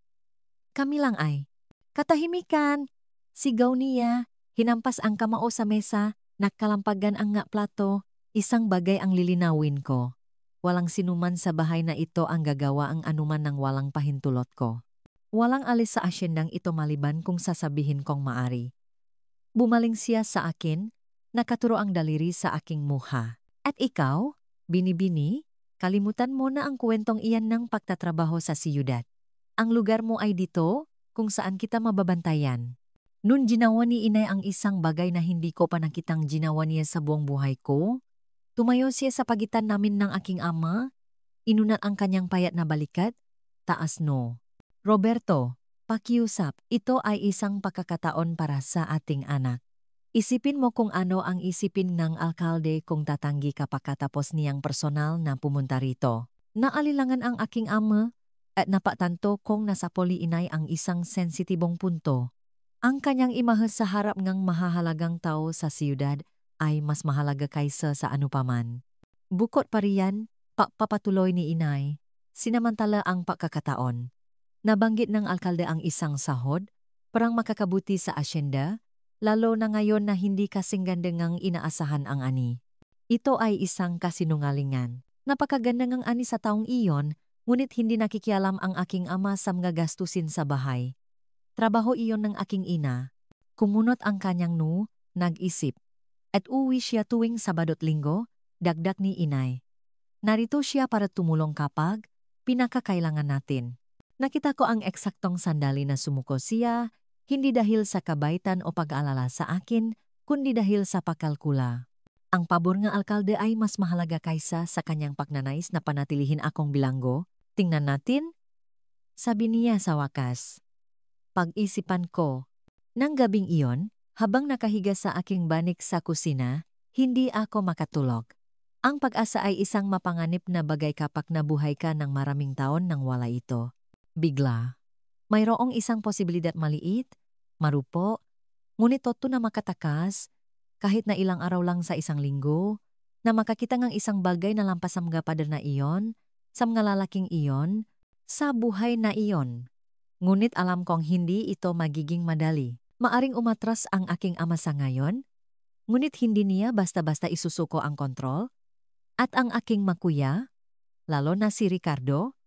Kami lang ay. Katahimikan! Sigaw niya, hinampas ang kamao sa mesa, nakalampagan ang nga plato, isang bagay ang lilinawin ko. Walang sinuman sa bahay na ito ang gagawa ang anuman ng walang pahintulot ko. Walang alis sa asyendang ito maliban kung sasabihin kong maari. Bumaling siya sa akin, nakaturo ang daliri sa aking muha. At ikaw, Binibini, kalimutan mo na ang kwentong iyan ng pagtatrabaho sa siyudad. Ang lugar mo ay dito, kung saan kita mababantayan. Noon ginawa ni inay ang isang bagay na hindi ko pa nakitang ginawa niya sa buong buhay ko. Tumayo siya sa pagitan namin ng aking ama, inunat ang kanyang payat na balikat, taas no. Roberto, pakiusap, ito ay isang pagkakataon para sa ating anak. Isipin mo kung ano ang isipin ng alkalde kung tatanggi ka pagkatapos niyang personal na pumunta rito. Naalilangan ang aking ama at napatanto kong nasa poliinay ang isang sensitibong punto. Ang kanyang imahe sa harap ng mahahalagang tao sa siyudad ay mas mahalaga kaysa sa anupaman. Bukod pa riyan, papatuloy ni inay, sinamantala ang pagkakataon. Nabanggit ng alkalde ang isang sahod, parang makakabuti sa asyenda, lalo na ngayon na hindi kasing ganda ngang inaasahan ang ani. Ito ay isang kasinungalingan. Napakaganda ngang ani sa taong iyon, ngunit hindi nakikialam ang aking ama sa mga gastusin sa bahay. Trabaho iyon ng aking ina. Kumunot ang kanyang nag-isip. At uwi siya tuwing Sabado't Linggo, dagdag ni inay. Narito siya para tumulong kapag pinakakailangan natin. Nakita ko ang eksaktong sandali na sumuko siya, hindi dahil sa kabaitan o pag-aalala sa akin, kundi dahil sa pakalkula. Ang pabor ng alkalde ay mas mahalaga kaysa sa kanyang pagnanais na panatilihin akong bilanggo. Tingnan natin, sabi niya sa wakas. Pag-isipan ko. Nang gabing iyon, habang nakahiga sa aking banik sa kusina, hindi ako makatulog. Ang pag-asa ay isang mapanganib na bagay kapag nabuhay ka ng maraming taon nang wala ito. Bigla. Mayroong isang posibilidad maliit, marupo, ngunit toto na makatakas, kahit na ilang araw lang sa isang linggo, na makakita ng isang bagay na lampas sa mga pader na iyon, sa mga lalaking iyon, sa buhay na iyon. Ngunit alam kong hindi ito magiging madali. Maaring umatras ang aking ama sa ngayon, ngunit hindi niya basta-basta isusuko ang kontrol, at ang aking makuya, lalo na si Ricardo,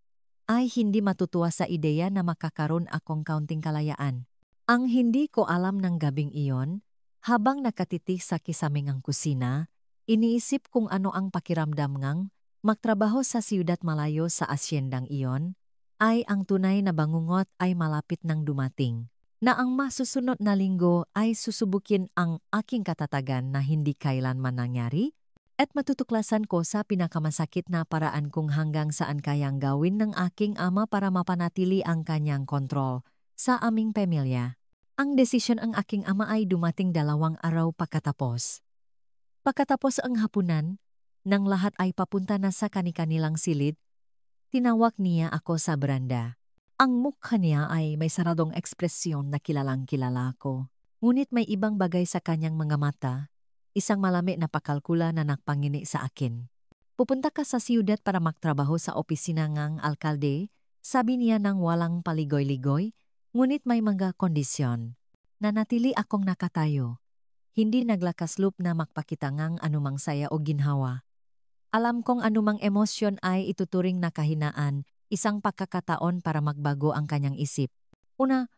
ay hindi matutuwa sa ideya na makakaroon akong kaunting kalayaan. Ang hindi ko alam ng gabing iyon, habang nakatitig sa kisamingang kusina, iniisip kung ano ang pakiramdam ngang magtrabaho sa siyudad malayo sa asyendang iyon, ay ang tunay na bangungot ay malapit nang dumating. na ang masusunod na linggo ay susubukin ang aking katatagan na hindi kailanman nangyari at matutuklasan ko sa pinakamasakit na paraan kung hanggang saan kayang gawin ng aking ama para mapanatili ang kanyang kontrol sa aming pamilya. Ang desisyon ang aking ama ay dumating 2 araw pagkatapos. Pagkatapos ang hapunan, nang lahat ay papunta na sa kani-kanilang silid, tinawag niya ako sa beranda. Ang mukha niya ay may saradong ekspresyon na kilalang kilala ko. Ngunit may ibang bagay sa kanyang mga mata, isang malami na pakalkula na nakpangini sa akin. Pupunta ka sa siyudad para magtrabaho sa opisina ng alkalde, sabi niya nang walang paligoy-ligoy, ngunit may mga kondisyon. Nanatili akong nakatayo. Hindi naglakasloob na magpakita ngang anumang saya o ginhawa. Alam kong anumang emosyon ay ituturing na kahinaan, isang pagkakataon para magbago ang kanyang isip. Una,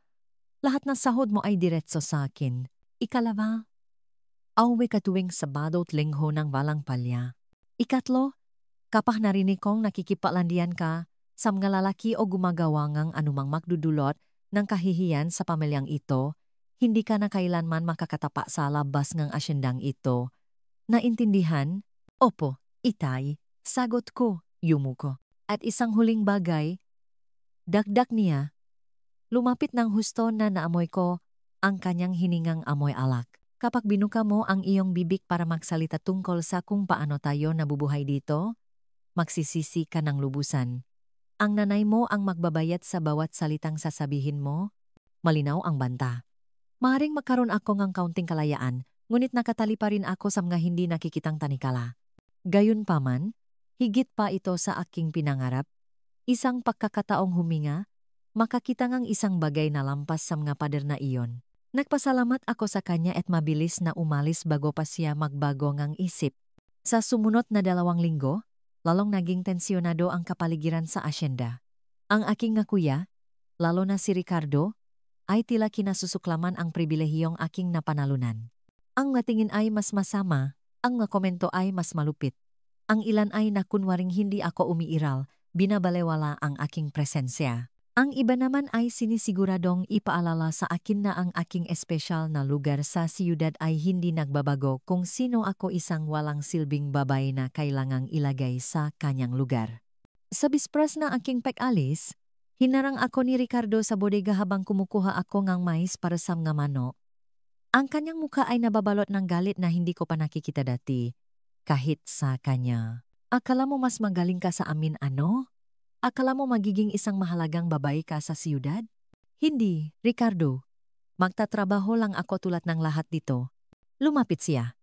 lahat ng sahod mo ay diretso sa akin. Ikalawa, auwi ka tuwing Sabado at Linggo ng walang palya. Ikatlo, kapag narinig kong nakikipalandian ka sa mga lalaki o gumagawa ngang anumang magdudulot ng kahihiyan sa pamilyang ito, hindi ka na kailanman makakatapa sa labas ng asyendang ito. Naintindihan? Opo. Itay, sagot ko, yumuko. At isang huling bagay, dagdag niya, lumapit ng husto na naamoy ko ang kanyang hiningang amoy alak. Kapag binuka mo ang iyong bibig para magsalita tungkol sa kung paano tayo nabubuhay dito, magsisisi ka ng lubusan. Ang nanay mo ang magbabayad sa bawat salitang sasabihin mo, malinaw ang banta. Maaring magkaroon ako ng kaunting kalayaan, ngunit nakatali pa rin ako sa mga hindi nakikitang tanikala. Gayunpaman, higit pa ito sa aking pinangarap, isang pagkakataong huminga, makakita ngang isang bagay na lampas sa mga pader na iyon. Nagpasalamat ako sa kanya at mabilis na umalis bago pa siya magbago ngang isip. Sa sumunod na 2 linggo, lalong naging tensyonado ang kapaligiran sa asyenda. Ang aking nga kuya, lalo na si Ricardo, ay tila kinasusuklaman ang pribilehiyong aking napanalunan. Ang matingin ay mas masama, ang mga komento ay mas malupit. Ang ilan ay nakunwaring hindi ako umiiral, binabalewala ang aking presensya. Ang iba naman ay sinisiguradong ipaalala sa akin na ang aking espesyal na lugar sa siyudad ay hindi nagbabago kung sino ako, isang walang silbing babae na kailangang ilagay sa kanyang lugar. Sa bispras na aking pag-alis, hinarang ako ni Ricardo sa bodega habang kumukuha ako ng mais para sa mga manok. Ang kanyang mukha ay nababalot ng galit na hindi ko pa nakikita dati. Kahit sa kanya, akala mo mas magaling ka sa amin ano? Akala mo magiging isang mahalagang babae ka sa siyudad? Hindi, Ricardo. Magtatrabaho lang ako tulad ng lahat dito. Lumapit siya.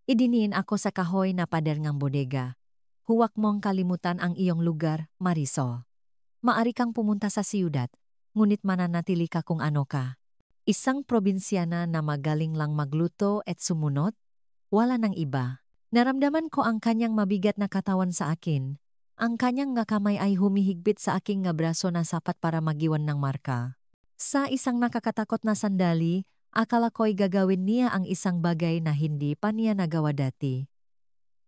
Idiniin ako sa kahoy na pader ng bodega. Huwag mong kalimutan ang iyong lugar, Marisol. Maari kang pumunta sa siyudad, ngunit mananatili ka kung ano ka. Isang probinsyana na magaling lang magluto at sumunod, wala nang iba. Naramdaman ko ang kanyang mabigat na katawan sa akin. Ang kanyang nga kamay ay humihigpit sa aking nga braso na sapat para magiwan ng marka. Sa isang nakakatakot na sandali, akala ko'y gagawin niya ang isang bagay na hindi pa niya nagawa dati.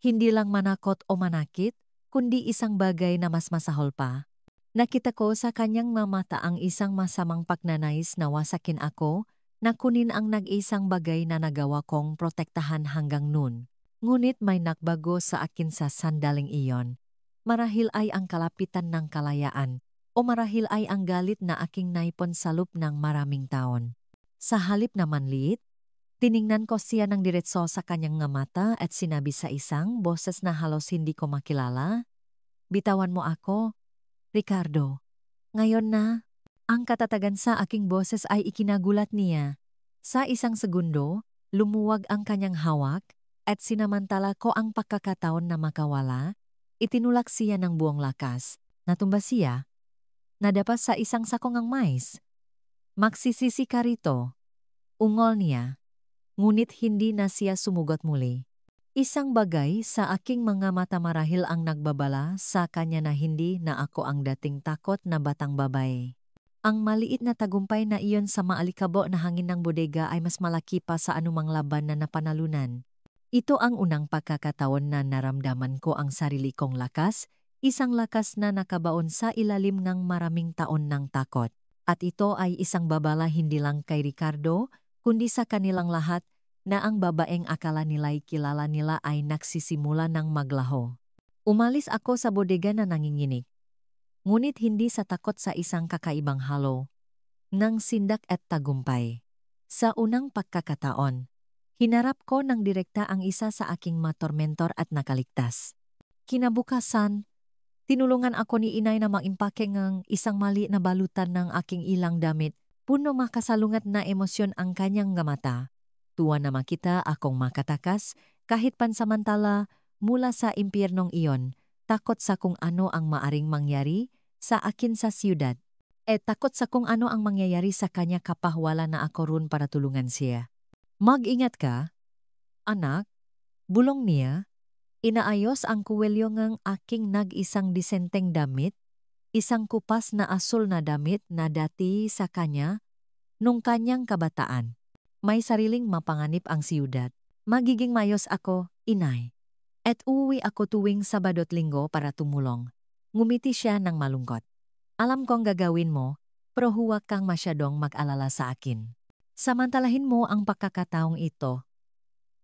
Hindi lang manakot o manakit, kundi isang bagay na mas masahol pa. Nakita ko sa kanyang mamata ang isang masamang pagnanais na wasakin ako, na kunin ang nag-isang bagay na nagawa kong protektahan hanggang noon. Ngunit may nagbago sa akin sa sandaling iyon. Marahil ay ang kalapitan ng kalayaan, o marahil ay ang galit na aking naipon sa loob ng maraming taon. Sa halip na manliit, tiningnan ko siya ng diretso sa kanyang nga mata at sinabi sa isang boses na halos hindi ko makilala, "Bitawan mo ako, Ricardo." Ngayon na, ang katatagan sa aking boses ay ikinagulat niya. Sa isang segundo, lumuwag ang kanyang hawak at sinamantala ko ang pagkakataon na makawala. Itinulak siya ng buong lakas. Natumba siya. Nadapa sa isang sakong ng mais. "Magsisisi ka rito." Ungol niya. Ngunit hindi na siya sumugot muli. Isang bagay sa aking mga mata marahil ang nagbabala sa kanya na hindi na ako ang dating takot na batang babae. Ang maliit na tagumpay na iyon sa maalikabo na hangin ng bodega ay mas malaki pa sa anumang laban na napanalunan. Ito ang unang pagkakataon na naramdaman ko ang sarili kong lakas, isang lakas na nakabaon sa ilalim ng maraming taon ng takot. At ito ay isang babala hindi lang kay Ricardo, kundi sa kanilang lahat, na ang babaeng akala nila'y kilala nila ay nagsisimula ng maglaho. Umalis ako sa bodega na nanginginig. Ngunit hindi sa takot sa isang kakaibang halo ng sindak at tagumpay. Sa unang pagkakataon, hinarap ko ng direkta ang isa sa aking matormentor at nakaligtas. Kinabukasan, tinulungan ako ni inay na mag-impake ng isang mali na balutan ng aking ilang damit. Puno makasalungat na emosyon ang kanyang mata. Tuwa na makita akong makatakas kahit pansamantala mula sa impyernong iyon. Takot sa kung ano ang maaring mangyari sa akin sa siyudad. Takot sa kung ano ang mangyayari sa kanya kapag wala na ako run para tulungan siya. Mag-ingat ka, anak, bulong niya. Inaayos ang kuwelyo ng aking nag-isang disenteng damit, isang kupas na asul na damit na dati sa kanya nung kanyang kabataan. May sariling mapanganib ang siyudad. Magiging mayos ako, inay. At uuwi ako tuwing Sabado't Linggo para tumulong. Ngumiti siya ng malungkot. Alam kong gagawin mo, pero huwag kang masyadong mag-alala sa akin. Samantalahin mo ang pagkakataong ito.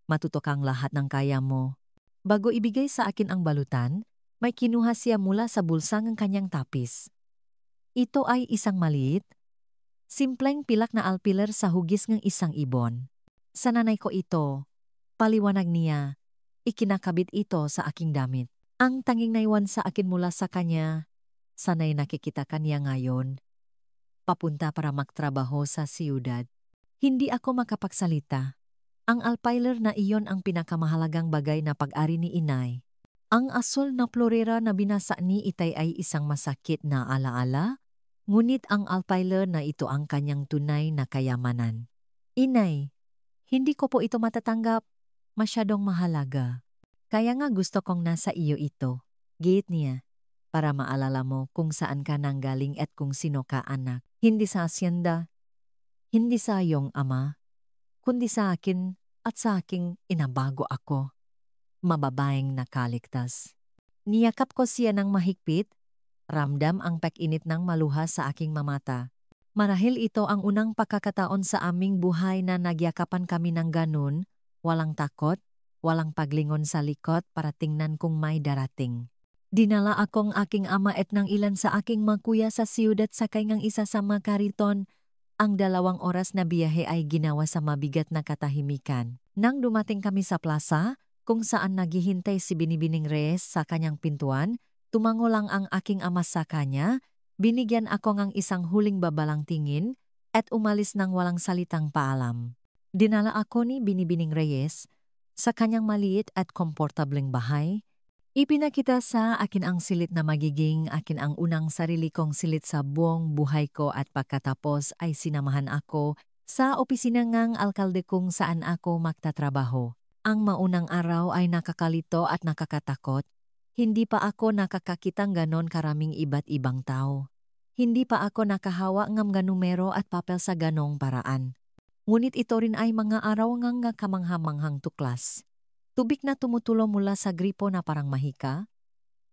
Matuto kang lahat ng kaya mo. Bago ibigay sa akin ang balutan, may kinuha siya mula sa bulsa ng kanyang tapis. Ito ay isang maliit, simpleng pilak na alpiler sa hugis ng isang ibon. Sa nanay ko ito, paliwanag niya, ikinakabit ito sa aking damit. Ang tanging naiwan sa akin mula sa kanya, sanay nakikita kanya ngayon. Papunta para magtrabaho sa siyudad. Hindi ako makapagsalita. Ang alpiler na iyon ang pinakamahalagang bagay na pag-ari ni inay. Ang asul na florera na binasa ni itay ay isang masakit na alaala, ngunit ang alpiler na ito ang kanyang tunay na kayamanan. Inay, hindi ko po ito matatanggap. Masyadong mahalaga. Kaya nga gusto kong nasa iyo ito. Giit niya, para maalala mo kung saan ka nanggaling at kung sino ka anak. Hindi sa asyenda, hindi sa iyong ama, kundi sa akin at sa aking inabago ako. Mababaeng nakaligtas. Niyakap ko siya ng mahigpit, ramdam ang pag-init ng maluha sa aking mamata. Marahil ito ang unang pagkakataon sa aming buhay na nagyakapan kami ng ganun, walang takot, walang paglingon sa likod para tingnan kung may darating. Dinala akong aking ama at ng ilan sa aking mga kuya sa siyudad sakay ng isa sa mga kariton. Ang 2 oras na biyahe ay ginawa sa mabigat na katahimikan. Nang dumating kami sa plaza, kung saan naghihintay si Binibining Reyes sa kanyang pintuan, tumango lang ang aking ama sa kanya, binigyan ako ng isang huling babalang tingin, at umalis ng walang salitang paalam. Dinala ako ni Binibining Reyes sa kanyang maliit at komportableng bahay. Ipinakita sa akin ang silid na magiging akin ang unang sarili kong silid sa buong buhay ko at pagkatapos ay sinamahan ako sa opisina ng alkalde kung saan ako magtatrabaho. Ang maunang araw ay nakakalito at nakakatakot. Hindi pa ako nakakakitang ganon karaming iba't ibang tao. Hindi pa ako nakahawa ng numero at papel sa ganong paraan. Ngunit ito rin ay mga araw ng kamanghamanghang tuklas. Tubig na tumutulo mula sa gripo na parang mahika,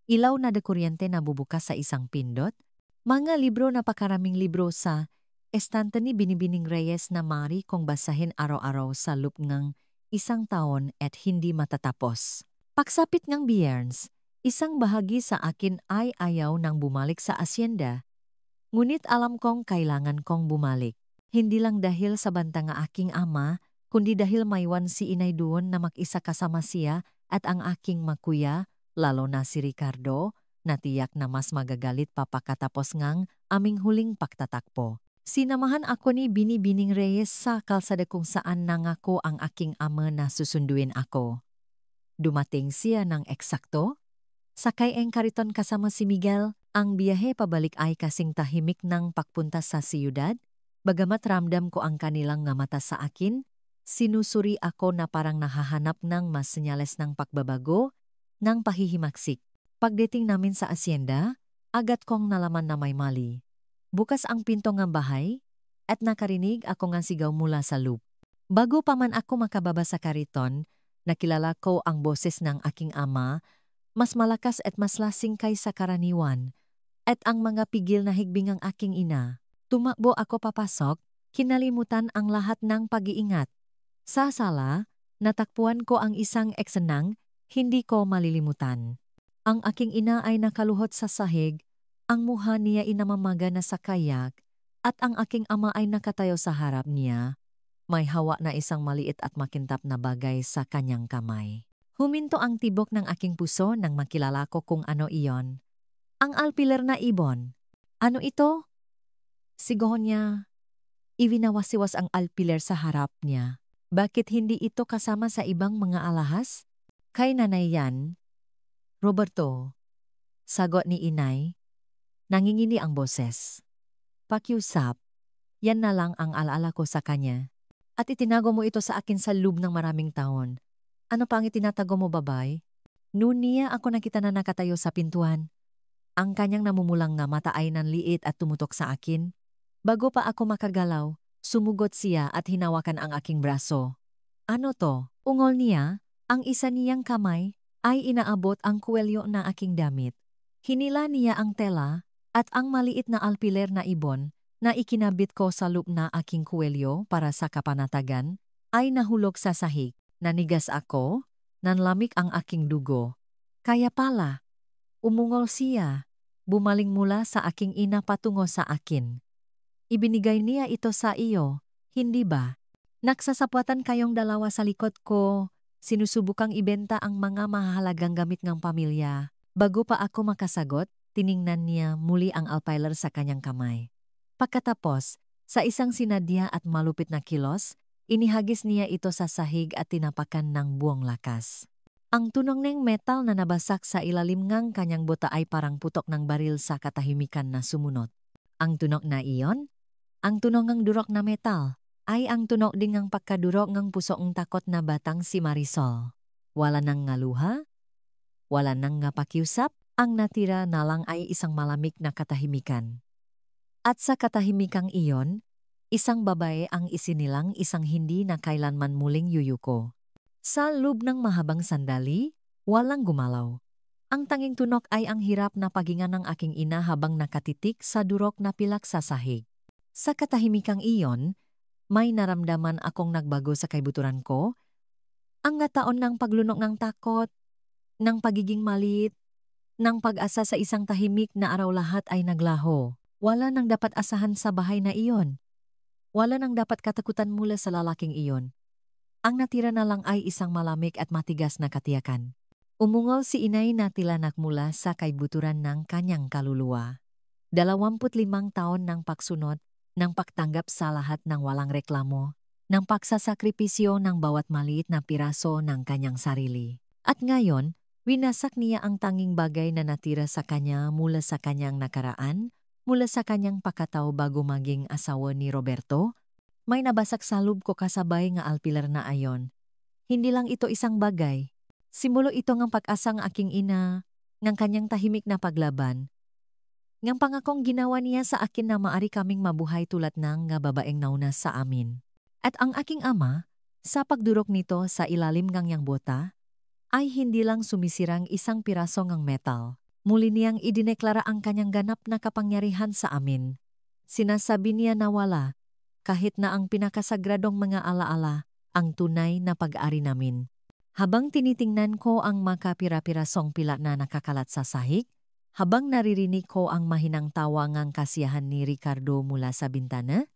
ilaw na kuryente na bubukas sa isang pindot, mga libro na pakaraming libro sa estante ni Binibining Reyes na mari kong basahin araw-araw sa loob ng 1 taon at hindi matatapos. Pagsapit ng Biyernes, isang bahagi sa akin ay ayaw nang bumalik sa asyenda. Ngunit alam kong kailangan kong bumalik. Hindi lang dahil sa banta ng aking ama, kundi dahil maiwan si inay doon na mag-isa kasama siya at ang aking makuya, lalo na si Ricardo, na tiyak na mas magagalit pa pagkatapos ngang aming huling pagtatakpo. Sinamahan ako ni Binibining Reyes sa kalsada kung saan nangako ang aking ama na susunduin ako. Dumating siya ng eksakto. Sakay ang kariton kasama si Miguel, ang biyahe pabalik ay kasing tahimik ng pagpunta sa siyudad. Bagamat ramdam ko ang kanilang mata sa akin, sinusuri ako na parang nahahanap ng mas senyales ng pagbabago, ng pahihimaksik. Pagdating namin sa asyenda, agad kong nalaman na may mali. Bukas ang pinto ng bahay, at nakarinig ako ng sigaw mula sa loop. Bago pa man ako makababa sa kariton, nakilala ko ang boses ng aking ama, mas malakas at mas lasing kaysa karaniwan, at ang mga pigil na higbing ang aking ina. Tumakbo ako papasok, kinalimutan ang lahat ng pag-iingat. Sa sala, natakpuan ko ang isang eksenang hindi ko malilimutan. Ang aking ina ay nakaluhod sa sahig, ang mukha niya inamamaga na sa kayak, at ang aking ama ay nakatayo sa harap niya. May hawa na isang maliit at makintab na bagay sa kanyang kamay. Huminto ang tibok ng aking puso nang makilala ko kung ano iyon. Ang alpiler na ibon. Ano ito? Sigaw niya. Iwinawasiwas ang alpiler sa harap niya. Bakit hindi ito kasama sa ibang mga alahas? Kay nanay yan. Roberto. Sagot ni inay. Nangingini ang boses. Pakiusap. Yan na lang ang alaala ko sa kanya. At itinago mo ito sa akin sa loob ng maraming taon. Ano pa ang itinatago mo, babay? Noon niya ako nakita na nakatayo sa pintuan. Ang kanyang namumulang nga mata ay nanliit at tumutok sa akin. Bago pa ako makagalaw, sumugot siya at hinawakan ang aking braso. Ano to? Ungol niya, ang isa niyang kamay, ay inaabot ang kuwelyo na aking damit. Hinila niya ang tela at ang maliit na alpiler na ibon na ikinabit ko sa loop na aking kuwelyo para sa kapanatagan, ay nahulog sa sahig. Nanigas ako, nanlamig ang aking dugo. Kaya pala, umungol siya, bumaling mula sa aking ina patungo sa akin. Ibinigay niya ito sa iyo, hindi ba? Nagsasapwatan kayong dalawa sa likod ko, sinusubukang ibenta ang mga mahalagang gamit ng pamilya. Bago pa ako makasagot, tiningnan niya muli ang alpiler sa kanyang kamay. Pagkatapos, sa isang sinadya at malupit na kilos, inihagis niya ito sa sahig at tinapakan ng buong lakas. Ang tunog ng metal na nabasak sa ilalim ng kanyang buta ay parang putok ng baril sa katahimikan na sumunod. Ang tunog na iyon, ang tunog ng durok na metal, ay ang tunog ding ng pagkadurok ng pusong takot na batang si Marisol. Wala nang ngaluha, wala nang nga pakiusap, ang natira na lang ay isang malamig na katahimikan. At sa katahimikang iyon, isang babae ang isinilang isang hindi na kailanman muling yuyuko. Sa loob ng mahabang sandali, walang gumalaw. Ang tanging tunog ay ang hirap na paghinga ng aking ina habang nakatitik sa durok na pilak sa sahig. Sa katahimikang iyon, may naramdaman akong nagbago sa kaibuturan ko. Ang ngataon ng paglunok ng takot, ng pagiging maliit, ng pag-asa sa isang tahimik na araw lahat ay naglaho. Wala nang dapat asahan sa bahay na iyon. Wala nang dapat katakutan mula sa lalaking iyon. Ang natira na lang ay isang malamig at matigas na katiyakan. Umungol si inay na tilanak mula sa kaibuturan ng kanyang kaluluwa. 25 taon ng pagsunod, ng pagtanggap sa lahat ng walang reklamo, ng pagsasakripisyo ng bawat maliit na piraso ng kanyang sarili. At ngayon, winasak niya ang tanging bagay na natira sa kanya mula sa kanyang nakaraan, mula sa kanyang pakataw bago maging asawa ni Roberto. May nabasak sa loob ko kasabay nga alpiler na ayon. Hindi lang ito isang bagay. Simulo ito ng pag-asang aking ina, ng kanyang tahimik na paglaban. Ngang pangakong ginawa niya sa akin na maari kaming mabuhay tulad ng nga babaeng nauna sa amin. At ang aking ama, sa pagdurok nito sa ilalim ng yang bota, ay hindi lang sumisirang isang piraso ng metal. Muli niyang idineklara ang kanyang ganap na kapangyarihan sa amin. Sinasabi niya na wala, kahit na ang pinakasagradong mga alaala, ang tunay na pag-ari namin. Habang tinitingnan ko ang makapira-pirasong pila na nakakalat sa sahig, habang naririnig ko ang mahinang tawa ng kasiyahan ni Ricardo mula sa bintana,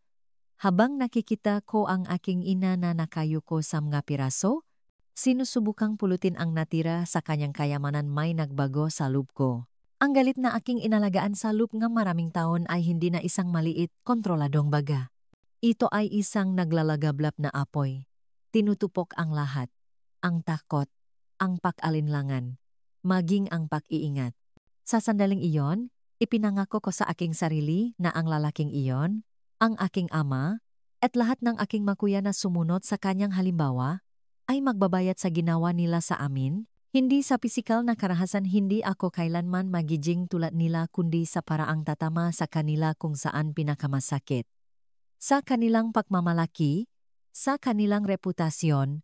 habang nakikita ko ang aking ina na nakayuko sa mga piraso, sinusubukang pulutin ang natira sa kanyang kayamanan may nagbago sa loob ko. Ang galit na aking inalagaan sa loob ng maraming taon ay hindi na isang maliit, kontroladong baga. Ito ay isang naglalagablap na apoy. Tinutupok ang lahat. Ang takot, ang pag-alinlangan, maging ang pag-iingat. Sa sandaling iyon, ipinangako ko sa aking sarili na ang lalaking iyon, ang aking ama, at lahat ng aking makuya na sumunod sa kanyang halimbawa, ay magbabayad sa ginawa nila sa amin, hindi sa pisikal na karahasan, hindi ako kailanman magiging tulad nila kundi sa paraang tatama sa kanila kung saan pinakamasakit. Sa kanilang pagmamalaki, sa kanilang reputasyon,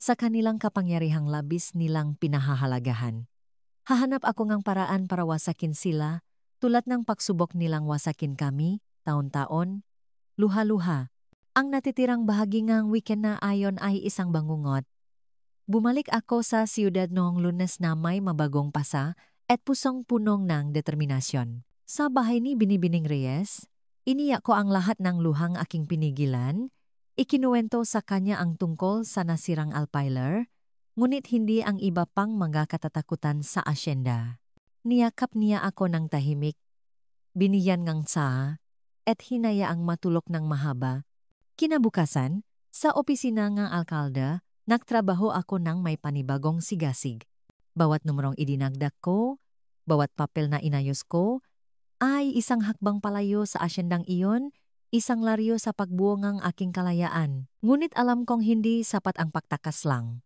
sa kanilang kapangyarihang labis nilang pinahahalagahan. Hahanap ako ng paraan para wasakin sila, tulad ng pagsubok nilang wasakin kami, taon-taon, luha-luha. Ang natitirang bahagi ngang weekend na ayon ay isang bangungot. Bumalik ako sa siyudad noong Lunes na may mabagong pasa at pusong punong ng determinasyon. Sa bahay ni Binibining Reyes, iniyak ko ang lahat ng luhang aking pinigilan, ikinuwento sa kanya ang tungkol sa nasirang alpiler, ngunit hindi ang iba pang mga katatakutan sa asyenda. Niyakap niya ako ng tahimik, biniyan ngang tsaa, at hinayaang matulog ng mahaba. Kinabukasan, sa opisina ng alkalde, nagtrabaho ako ng may panibagong sigasig. Bawat numerong idinagdag ko, bawat papel na inayos ko, ay isang hakbang palayo sa asyendang iyon, isang laryo sa pagbuo ng aking kalayaan. Ngunit alam kong hindi sapat ang pagtakas lang.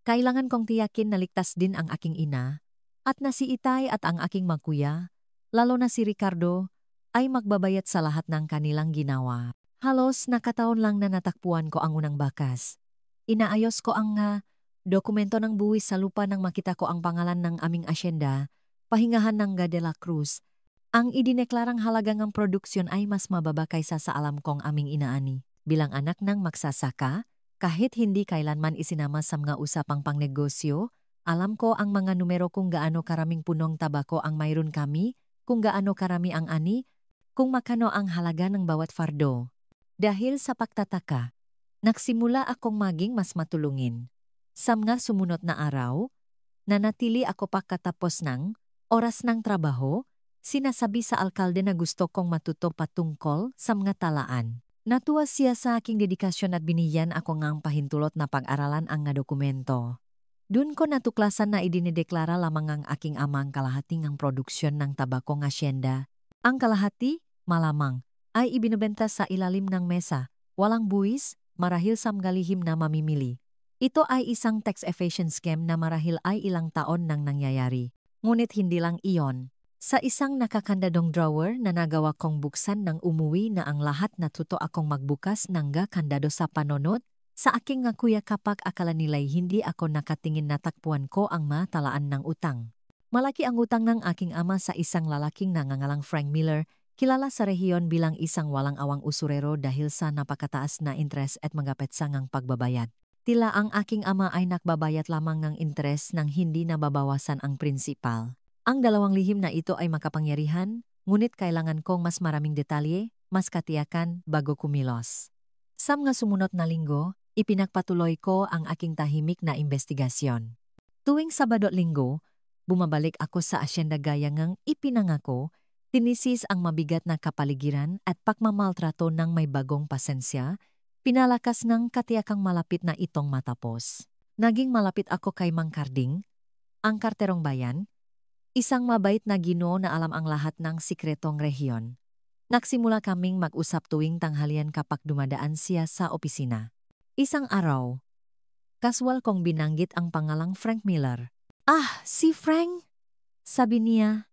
Kailangan kong tiyakin na ligtas din ang aking ina, at na si Itay at ang aking magkuya, lalo na si Ricardo, ay magbabayat sa lahat ng kanilang ginawa. Halos nakataon lang na natakpuan ko ang unang bakas. Inaayos ko ang dokumento ng buwis sa lupa nang makita ko ang pangalan ng aming asyenda, pahingahan ng de la Cruz. Ang idineklarang halaga ng produksyon ay mas mababa kaysa sa alam kong aming inaani. Bilang anak ng magsasaka, kahit hindi kailanman isinama sa mga usapang pangnegosyo, alam ko ang mga numero kung gaano karaming punong tabako ang mayroon kami, kung gaano karami ang ani, kung makano ang halaga ng bawat fardo. Dahil sa pagtataka, nagsimula akong maging mas matulungin. Sa mga sumunod na araw, nanatili ako pagkatapos ng oras ng trabaho, sinasabi sa alkalde na gusto kong matuto patungkol sa mga talaan. Natuwa siya sa aking dedikasyon at biniyan ako ngang pahintulot na pag-aralan ang nga dokumento. Doon ko natuklasan na idinideklara lamang ang aking amang kalahati ng produksyon ng tabakong asyenda. Ang kalahati, malamang, ay ibinebenta sa ilalim ng mesa, walang buwis, marahil sa mga lihim na mamimili. Ito ay isang tax evasion scam na marahil ay ilang taon nang nangyayari. Ngunit hindi lang iyon. Sa isang nakakandadong drawer na nagawa kong buksan nang umuwi na ang lahat, natuto akong magbukas ng kandado sa panonot. Sa aking kuya kapag akala nila'y hindi ako nakatingin, natakpuan ko ang matalaan ng utang. Malaki ang utang ng aking ama sa isang lalaking nangangalang Frank Miller, kilala sa rehiyon bilang isang walang-awang usurero dahil sa napakataas na interes at mga petsangang pagbabayad. Tila ang aking ama ay nakbabayad lamang ng interes nang hindi nababawasan ang prinsipal. Ang dalawang lihim na ito ay makapangyarihan, ngunit kailangan kong mas maraming detalye, mas katiyakan bago kumilos. Sa mga sumunod na linggo, ipinagpatuloy ko ang aking tahimik na investigasyon. Tuwing Sabado at Linggo, bumabalik ako sa asyenda gaya ngang ipinangako, tinisis ang mabigat na kapaligiran at pagmamaltrato ng may bagong pasensya, pinalakas ng katiyakang malapit na itong matapos. Naging malapit ako kay Mang Karding, ang karterong bayan, isang mabait na ginoo na alam ang lahat ng sikretong rehiyon. Nagsimula kaming mag-usap tuwing tanghalian kapag dumadaan siya sa opisina. Isang araw, kaswal kong binanggit ang pangalang Frank Miller. "Ah, si Frank!" sabi niya.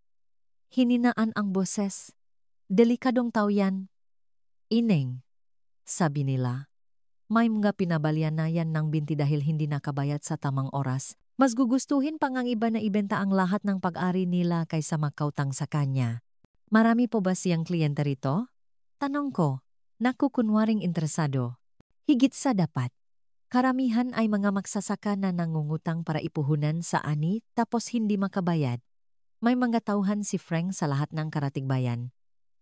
Hininaan ang boses. "Delikadong tao yan." "Ineng," sabi nila. "May mga pinabalyan na yan ng binti dahil hindi nakabayad sa tamang oras. Mas gugustuhin pang ang iba na ibenta ang lahat ng pag-ari nila kaysa makautang sa kanya." "Marami po ba siyang kliyente rito?" tanong ko, nakukunwaring interesado. Higit sa dapat. Karamihan ay mga magsasaka na nangungutang para ipuhunan sa ani tapos hindi makabayad. May mga tauhan si Frank sa lahat ng karatigbayan.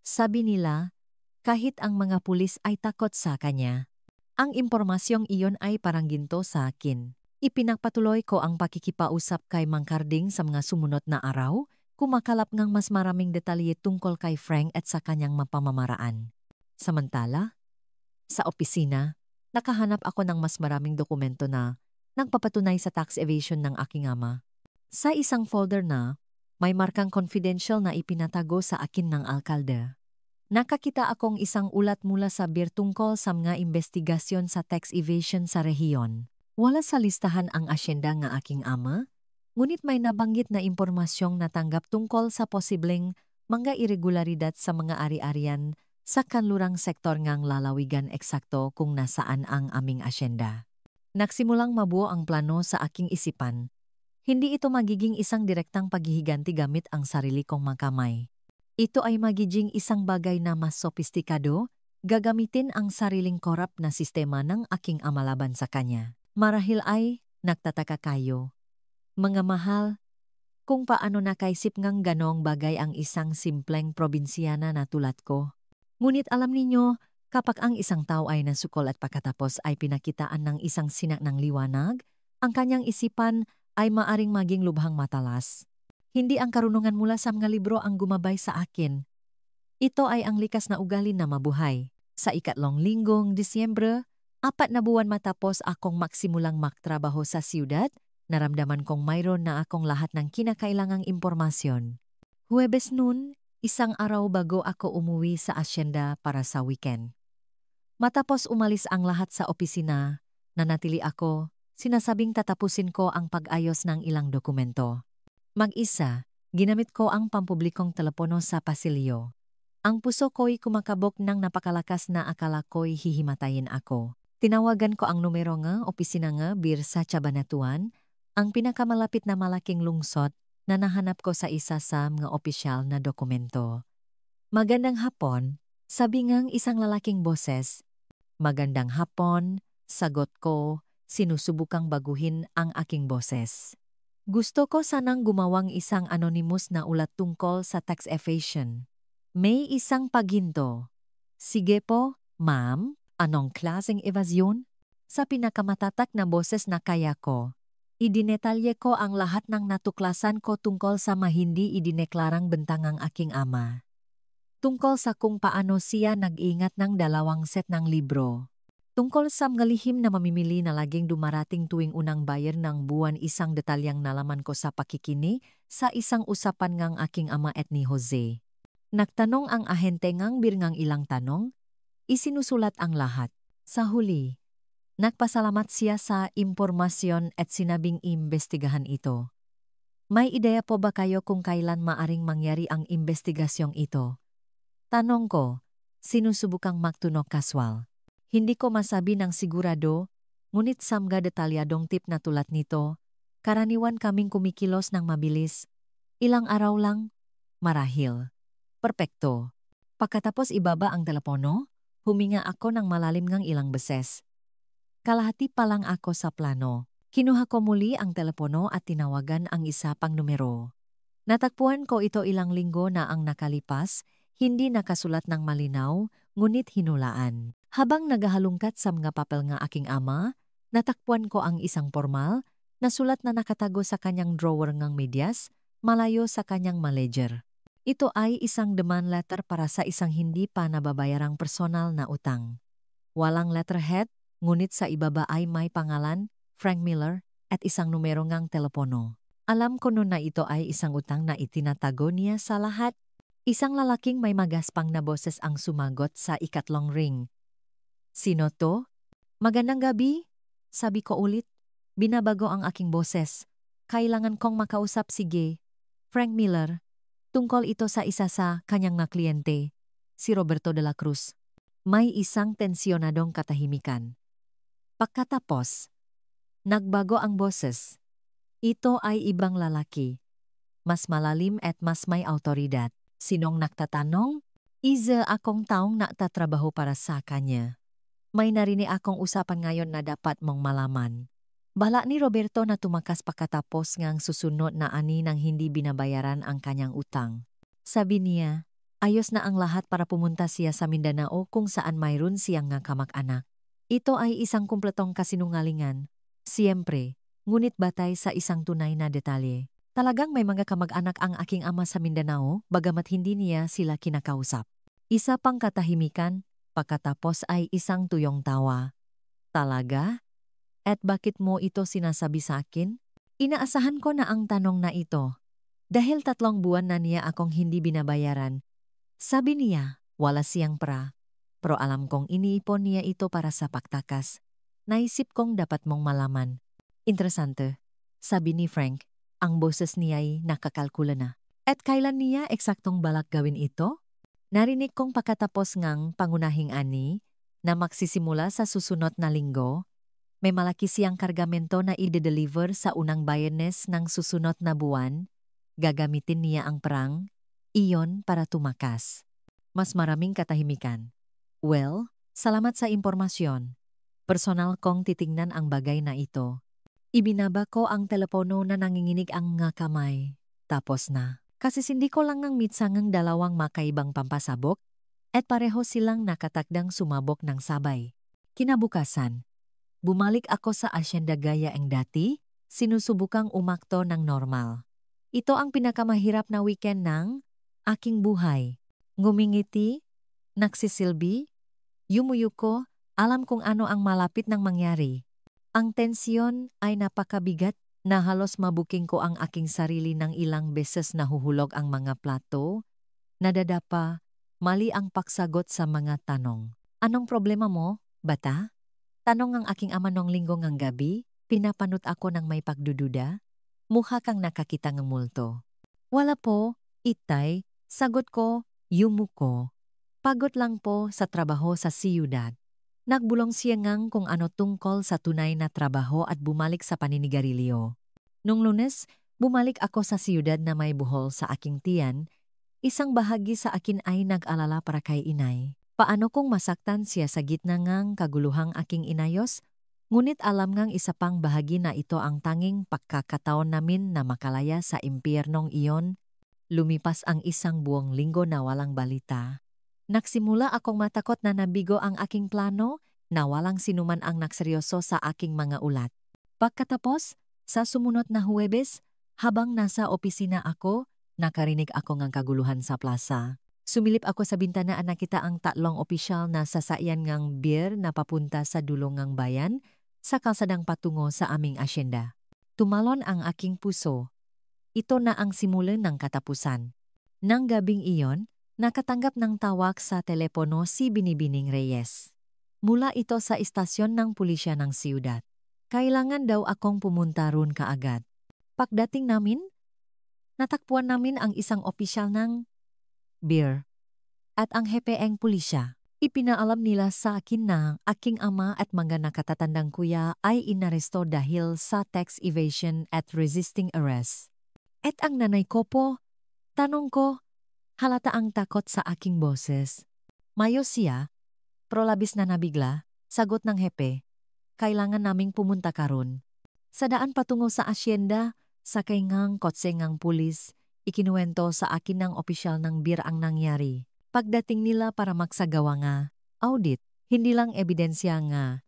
Sabi nila, kahit ang mga pulis ay takot sa kanya. Ang impormasyong iyon ay parang ginto sa akin. Ipinagpatuloy ko ang pakikipausap kay Mang Karding sa mga sumunod na araw, kumakalap ng mas maraming detalye tungkol kay Frank at sa kanyang mapamamaraan. Samantala, sa opisina, nakahanap ako ng mas maraming dokumento na nagpapatunay sa tax evasion ng aking ama. Sa isang folder na may markang confidential na ipinatago sa akin ng alkalde. Nakakita akong isang ulat mula sa BIR tungkol sa mga investigasyon sa tax evasion sa rehiyon. Wala sa listahan ang asyenda ng aking ama, ngunit may nabanggit na impormasyong natanggap tungkol sa posibleng mga irregularidad sa mga ari-arian sa kanlurang sektor ngang lalawigan eksakto kung nasaan ang aming asyenda. Nagsimulang mabuo ang plano sa aking isipan. Hindi ito magiging isang direktang paghihiganti gamit ang sarili kong mga kamay. Ito ay magiging isang bagay na mas sopistikado, gagamitin ang sariling korap na sistema ng aking ama laban sa kanya. Marahil ay, nagtataka kayo. Mga mahal, kung paano nakaisip ngang ganong bagay ang isang simpleng probinsyana na tulad ko. Ngunit alam ninyo, kapag ang isang tao ay nasukol at pagkatapos ay pinakitaan ng isang sinak ng liwanag, ang kanyang isipan ay maaring maging lubhang matalas. Hindi ang karunungan mula sa mga libro ang gumabay sa akin. Ito ay ang likas na ugali na mabuhay. Sa ikatlong linggong Disyembre, 4 na buwan matapos akong maksimulang magtrabaho sa siyudad, naramdaman kong mayroon na akong lahat ng kinakailangang impormasyon. Huwebes noon, isang araw bago ako umuwi sa asyenda para sa weekend. Matapos umalis ang lahat sa opisina, nanatili ako, sinasabing tatapusin ko ang pag-ayos ng ilang dokumento. Mag-isa, ginamit ko ang pampublikong telepono sa pasilyo. Ang puso ko'y kumakabog ng napakalakas na akala ko'y hihimatayin ako. Tinawagan ko ang numero nga opisina nga Bir sa Cabanatuan, ang pinakamalapit na malaking lungsod na nahanap ko sa isa sa mga opisyal na dokumento. Magandang hapon, sabi ngang isang lalaking boses. Magandang hapon, sagot ko, sinusubukang baguhin ang aking boses. Gusto ko sanang gumawang isang anonymous na ulat tungkol sa tax evasion. May isang paghinto. Sige po, ma'am, anong klaseng evasyon? Sa pinakamatatak na boses na kaya ko, idinetalye ko ang lahat ng natuklasan ko tungkol sa mahindi idineklarang bentangang aking ama. Tungkol sa kung paano siya nag-ingat ng 2 set ng libro. Tungkol sa mga lihim na mamimili na laging dumarating tuwing unang bayar ng buwan, isang detalyang nalaman ko sa pakikini sa isang usapan ngang aking ama at ni Jose. Nagtanong ang ahente ngang birngang ilang tanong, isinusulat ang lahat. Sa huli, nagpasalamat siya sa impormasyon at sinabing imbestigahan ito. May ideya po ba kayo kung kailan maaring mangyari ang investigasyong ito? Tanong ko, sinusubukang magtunok kaswal. Hindi ko masabi ng sigurado, ngunit sa mga detalyadong tip na tulad nito, karaniwan kaming kumikilos ng mabilis. Ilang araw lang, marahil. Perpekto. Pagkatapos ibaba ang telepono, huminga ako ng malalim ngang ilang beses. Kalahati pa lang ako sa plano. Kinuha ko muli ang telepono at tinawagan ang isa pang numero. Natagpuan ko ito ilang linggo na ang nakalipas, hindi nakasulat ng malinaw, ngunit hinulaan. Habang nagahalungkat sa mga papel nga aking ama, natakpuan ko ang isang formal na sulat na nakatago sa kanyang drawer ngang medyas, malayo sa kanyang manager. Ito ay isang demand letter para sa isang hindi pa nababayarang personal na utang. Walang letterhead, ngunit sa ibaba ay may pangalan, Frank Miller, at isang numero ngang telepono. Alam ko noon na ito ay isang utang na itinatago niya sa lahat. Isang lalaking may magaspang na boses ang sumagot sa ikatlong ring. Sino to? Magandang gabi, sabi ko ulit. Binabago ang aking boses. Kailangan kong makausap sige. Frank Miller. Tungkol ito sa isa sa kanyang na kliyente, si Roberto de la Cruz. May isang tensyonadong katahimikan. Pagkatapos, nagbago ang boses. Ito ay ibang lalaki. Mas malalim at mas may autoridad. Sinong nagtatanong? Isa akong taong nagtatrabaho para sa kanya. May narinig akong usapan ngayon na dapat mong malaman. Bala ni Roberto na tumakas pagkatapos ngang susunod na ani nang hindi binabayaran ang kanyang utang. Sabi niya, ayos na ang lahat para pumunta siya sa Mindanao kung saan mayroon siyang nga kamag-anak. Ito ay isang kumpletong kasinungalingan. Siyempre, ngunit batay sa isang tunay na detalye. Talagang may mga kamag-anak ang aking ama sa Mindanao, bagamat hindi niya sila kinakausap. Isa pang katahimikan, pagkatapos ay isang tuyong tawa. Talaga? At bakit mo ito sinasabi sa akin? Inaasahan ko na ang tanong na ito. Dahil 3 buwan na niya akong hindi binabayaran. Sabi niya, wala siyang pra. Pero alam kong iniipon niya ito para sa pagtakas. Naisip kong dapat mong malaman. Interesante, sabi ni Frank. Ang boses niya ay nakakalkula na. At kailan niya eksaktong balak gawin ito? Narinig kong pagkatapos ngang pangunahing ani na magsisimula sa susunod na linggo, may malaki siyang kargamento na i-deliver sa unang Biyernes ng susunod na buwan. Gagamitin niya ang prang. Iyon para tumakas. Mas maraming katahimikan. Well, salamat sa impormasyon. Personal kong titingnan ang bagay na ito. Ibinaba ko ang telepono na nanginginig ang nga kamay. Tapos na. Kasi sindi ko lang ng mitsangang dalawang makaibang pampasabok at pareho silang nakatakdang sumabok ng sabay. Kinabukasan, bumalik ako sa asyenda gaya ang dati, sinusubukang umakto ng normal. Ito ang pinakamahirap na weekend ng aking buhay. Ngumingiti, nagsisilbi, yumuyuko, alam kung ano ang malapit nang mangyari. Ang tensyon ay napakabigat na halos mabuking ko ang aking sarili ng ilang beses nahuhulog ang mga plato, nadadapa, mali ang pagsagot sa mga tanong. Anong problema mo, bata? Tanong ang aking ama nung linggo ng gabi, pinapanot ako ng may pagdududa. Mukha kang nakakita ng multo. Wala po, itay, sagot ko, yumuko. Pagod lang po sa trabaho sa siyudad. Nagbulong siya ngang kung ano tungkol sa tunay na trabaho at bumalik sa paninigarilyo. Nung Lunes, bumalik ako sa siyudad na may buhol sa aking tiyan. Isang bahagi sa akin ay nag-alala para kay inay. Paano kung masaktan siya sa gitna ngang kaguluhang aking inayos? Ngunit alam ngang isa pang bahagi na ito ang tanging pagkakataon namin na makalaya sa impyernong iyon. Lumipas ang isang buong linggo na walang balita. Nagsimula akong matakot na nabigo ang aking plano na walang sinuman ang nagseryoso sa aking mga ulat. Pagkatapos, sa sumunod na Huwebes, habang nasa opisina ako, nakarinig ako ng kaguluhan sa plaza. Sumilip ako sa bintana at nakita ang tatlong opisyal na sasakyan ngang beer na papunta sa dulong ng bayan sa kalsadang patungo sa aming asyenda. Tumalon ang aking puso. Ito na ang simulan ng katapusan. Nang gabing iyon, nakatanggap ng tawag sa telepono si Binibining Reyes. Mula ito sa istasyon ng pulisya ng siyudad. Kailangan daw akong pumunta roon kaagad. Pagdating namin, natakpuan namin ang isang opisyal ng beer at ang hepeeng pulisya. Ipinaalam nila sa akin na aking ama at mga nakatatandang kuya ay inaresto dahil sa tax evasion at resisting arrest. At ang nanay ko po, tanong ko, halata ang takot sa aking boses. Mayo siya, pero labis na nabigla, sagot ng hepe. Kailangan naming pumunta karon. Sa daan patungo sa asyenda, sakay ngang kotse ngang pulis, ikinuwento sa akin ng opisyal ng beer ang nangyari. Pagdating nila para magsagawa nga, audit, hindi lang ebidensya nga.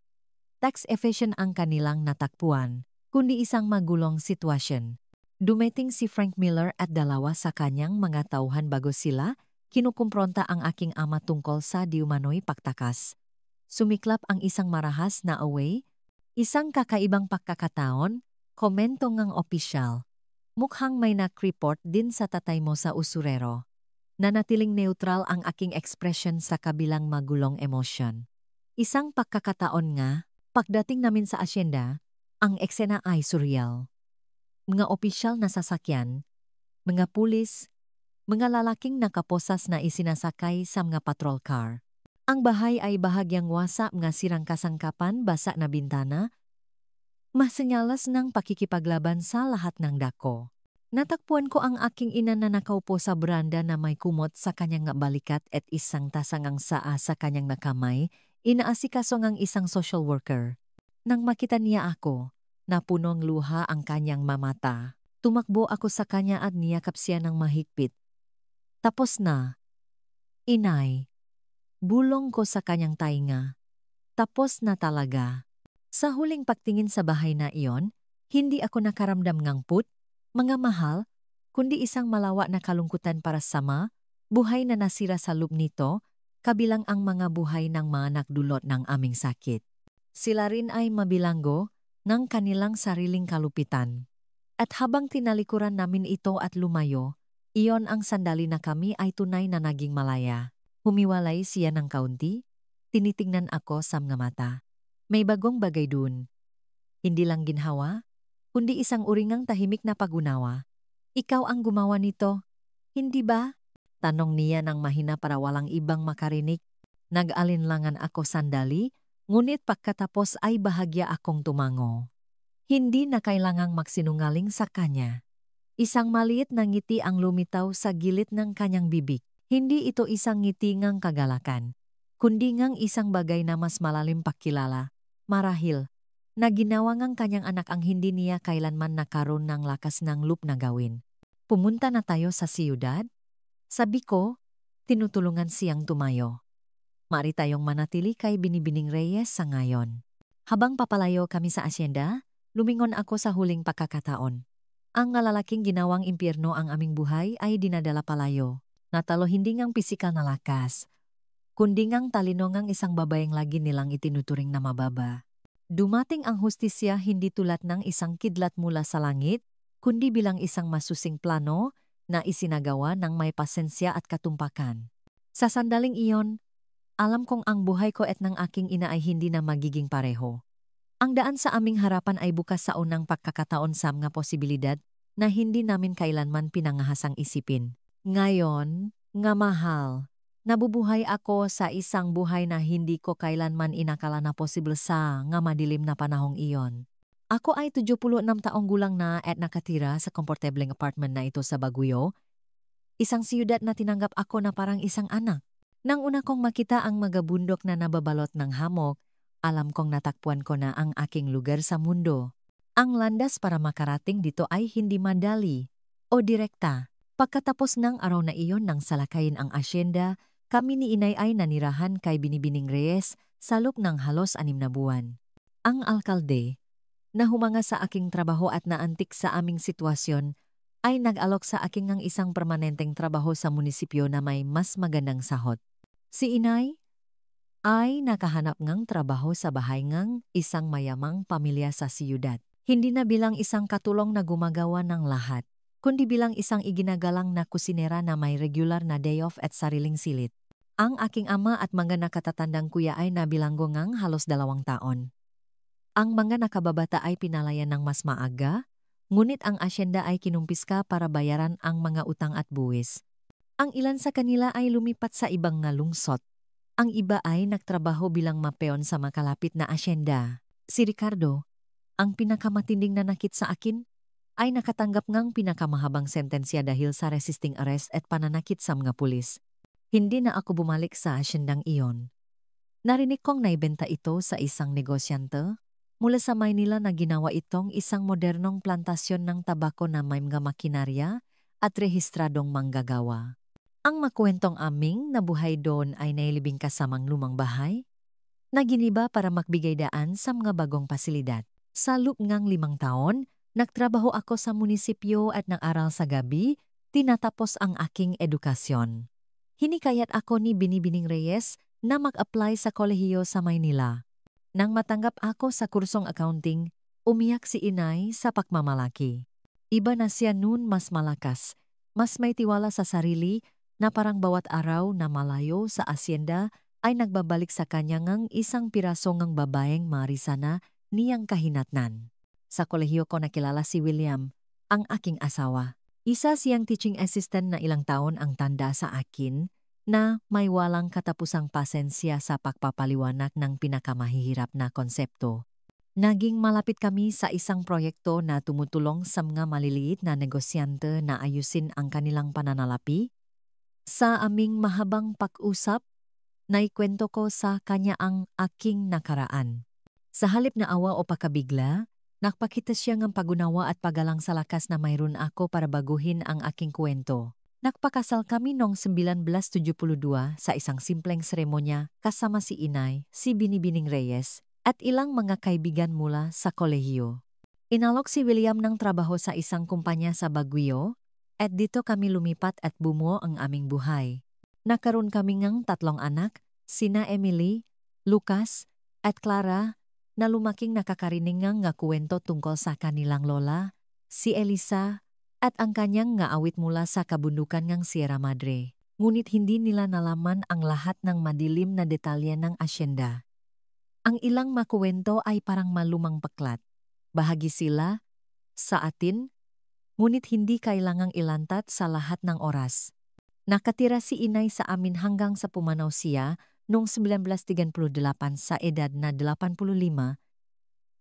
Tax evasion ang kanilang natakpuan, kundi isang magulong sitwasyon. Dumating si Frank Miller at dalawa sa kanyang mga tauhan bago sila, kinukumpronta ang aking ama tungkol sa diumanoy pagtakas. Sumiklap ang isang marahas na away, isang kakaibang pagkakataon, komento ngang opisyal. Mukhang may nak-report din sa tatay mo sa usurero. Nanatiling neutral ang aking ekspresyon sa kabilang magulong emosyon. Isang pagkakataon nga, pagdating namin sa asyenda, ang eksena ay surreal. Mga opisyal na sasakyan, mga pulis, mga lalaking nakaposas na isinasakay sa mga patrol car. Ang bahay ay bahagyang wasa nga sirang kasangkapan basa na bintana, masenyalas ng pakikipaglaban sa lahat ng dako. Natakpuan ko ang aking ina na nakaupo sa beranda na may kumot sa kanyang balikat at isang tasangang saa sa kanyang nakamay, inaasikaso ngang isang social worker. Nang makita niya ako, napunong luha ang kanyang mamata. Tumakbo ako sa kanya at niyakap siya ng mahigpit. Tapos na. Inay. Bulong ko sa kanyang tainga. Tapos na talaga. Sa huling pagtingin sa bahay na iyon, hindi ako nakaramdam ng put, mga mahal, kundi isang malawa na kalungkutan para sama, buhay na nasira sa loob nito, kabilang ang mga buhay ng mga nagdulot ng aming sakit. Sila rin ay mabilanggo ng kanilang sariling kalupitan. At habang tinalikuran namin ito at lumayo, iyon ang sandali na kami ay tunay na naging malaya. Humiwalay siya ng kaunti, tinitingnan ako sa mga mata. May bagong bagay dun. Hindi lang ginhawa, kundi isang uringang tahimik na pagunawa. Ikaw ang gumawa nito, hindi ba? Tanong niya ng mahina para walang ibang makarinig. Nag-alinlangan ako sandali, ngunit pagkatapos ay bahagya akong tumango. Hindi na kailangang magsinungaling sa kanya. Isang maliit na ngiti ang lumitaw sa gilid ng kanyang bibig. Hindi ito isang ngiti ngang kagalakan, kundi ngang isang bagay na mas malalim pakilala, marahil, na ginawa ngang kanyang anak ang hindi niya kailanman nakaroon ng lakas ng loob na gawin. Pumunta na tayo sa siyudad? Sabi ko, tinutulungan siyang tumayo. Mari tayong manatili kay Binibining Reyes sa ngayon. Habang papalayo kami sa asyenda, lumingon ako sa huling pagkakataon. Ang lalaking ginawang impyerno ang aming buhay ay dinadala palayo. Natalo hindi ngang pisikal na lakas, kundi ngang talino ngang isang babaeng lagi nilang itinuturing na mababa. Dumating ang hustisya hindi tulad ng isang kidlat mula sa langit, kundi bilang isang masusing plano na isinagawa ng may pasensya at katumpakan. Sa sandaling iyon, alam kong ang buhay ko at ng aking ina ay hindi na magiging pareho. Ang daan sa aming harapan ay bukas sa unang pagkakataon sa mga posibilidad na hindi namin kailanman pinangahasang isipin. Ngayon, nga mahal, nabubuhay ako sa isang buhay na hindi ko kailanman inakala na posible sa nga madilim na panahong iyon. Ako ay 76 taong gulang na at nakatira sa komportableng apartment na ito sa Baguio, isang siyudad na tinanggap ako na parang isang anak. Nang una kong makita ang magabundok na nababalot ng hamog, alam kong natakpuan ko na ang aking lugar sa mundo. Ang landas para makarating dito ay hindi madali o direkta. Pagkatapos ng araw na iyon nang salakayin ang asyenda, kami ni inay ay nanirahan kay Binibining Reyes sa loob ng halos 6 na buwan. Ang alkalde, na humanga sa aking trabaho at naantik sa aming sitwasyon, ay nag-alok sa aking ng isang permanenteng trabaho sa munisipyo na may mas magandang sahod. Si inay ay nakahanap ngang trabaho sa bahay ngang isang mayamang pamilya sa siyudad. Hindi na bilang isang katulong na gumagawa ng lahat, kundi bilang isang iginagalang na kusinera na may regular na day off at sariling silit. Ang aking ama at mga nakatatandang kuya ay nabilanggo ngang halos 2 taon. Ang mga nakababata ay pinalayan ng mas maaga, ngunit ang asyenda ay kinumpiska para bayaran ang mga utang at buwis. Ang ilan sa kanila ay lumipat sa ibang nga lungsod. Ang iba ay nagtrabaho bilang mapeon sa makalapit na asyenda. Si Ricardo, ang pinakamatinding nanakit sa akin, ay nakatanggap ngang pinakamahabang sentensya dahil sa resisting arrest at pananakit sa mga pulis. Hindi na ako bumalik sa asyendang iyon. Narinig kong naibenta ito sa isang negosyante mula sa Maynila na ginawa itong isang modernong plantasyon ng tabako na may mga makinarya at rehistradong manggagawa. Ang makwentong aming nabuhay doon ay nailibing kasamang lumang bahay na giniba para magbigay daan sa mga bagong pasilidad. Sa loob ngang 5 taon, nagtrabaho ako sa munisipyo at nag-aral sa gabi, tinatapos ang aking edukasyon. Hinikayat ako ni Binibining Reyes na mag-apply sa kolehiyo sa Maynila. Nang matanggap ako sa kursong accounting, umiyak si inay sa pagmamalaki. Iba na siya noon, mas malakas, mas may tiwala sa sarili na parang bawat araw na malayo sa asyenda ay nagbabalik sa kanya ngang isang piraso ngang babaeng marisana niyang kahinatnan. Sa kolehiyo ko nakilala si William, ang aking asawa. Isa siyang teaching assistant na ilang taon ang tanda sa akin na may walang katapusang pasensya sa pagpapaliwanag ng pinakamahihirap na konsepto. Naging malapit kami sa isang proyekto na tumutulong sa mga maliliit na negosyante na ayusin ang kanilang pananalapi. Sa aming mahabang pag-usap, naikwento ko sa kanya ang aking nakaraan. Sa halip na awa o pakabigla, nakpakita siya ng pagunawa at pagalang sa lakas na mayroon ako para baguhin ang aking kwento. Nakpakasal kami noong 1972 sa isang simpleng seremonya kasama si inay, si Binibining Reyes, at ilang mga kaibigan mula sa kolehiyo. Inalok si William ng trabaho sa isang kumpanya sa Baguio, at dito kami lumipat at bumuo ang aming buhay. Nakaroon kami ngang 3 anak, sina Emily, Lucas, at Clara, na lumaking nakakarinig nga kwento tungkol sa kanilang lola, si Elisa, at ang kanyang nga awit mula sa kabundukan ngang Sierra Madre. Ngunit hindi nila nalaman ang lahat ng madilim na detalye ng asyenda. Ang ilang makwento ay parang malumang paklat. Bahagi sila sa atin, ngunit hindi kailangang ilantat sa lahat ng oras. Nakatira si inay sa amin hanggang sa pumanaw siya noong 1938 sa edad na 85.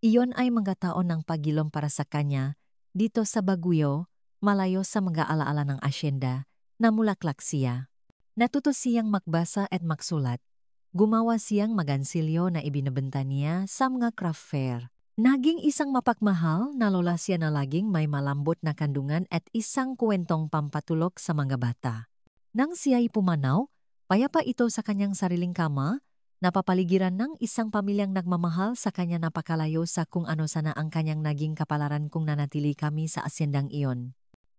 Iyon ay mga taon ng pagilom para sa kanya dito sa Baguio, Malayo sa mga alaala ng asyenda, namulaklak siya. Natuto siyang magbasa at magsulat. Gumawa siyang magansilyo na ibinebenta niya sa mga craft fair. Naging isang mapagmahal na lola siya na laging may malambot na kandungan at isang kwentong pampatulog sa mga bata. Nang siya'y pumanaw, payapa ito sa kanyang sariling kama, napapaligiran ng isang pamilyang nagmamahal sa kanya napakalayo sa kung ano sana ang kanyang naging kapalaran kung nanatili kami sa asyendang iyon.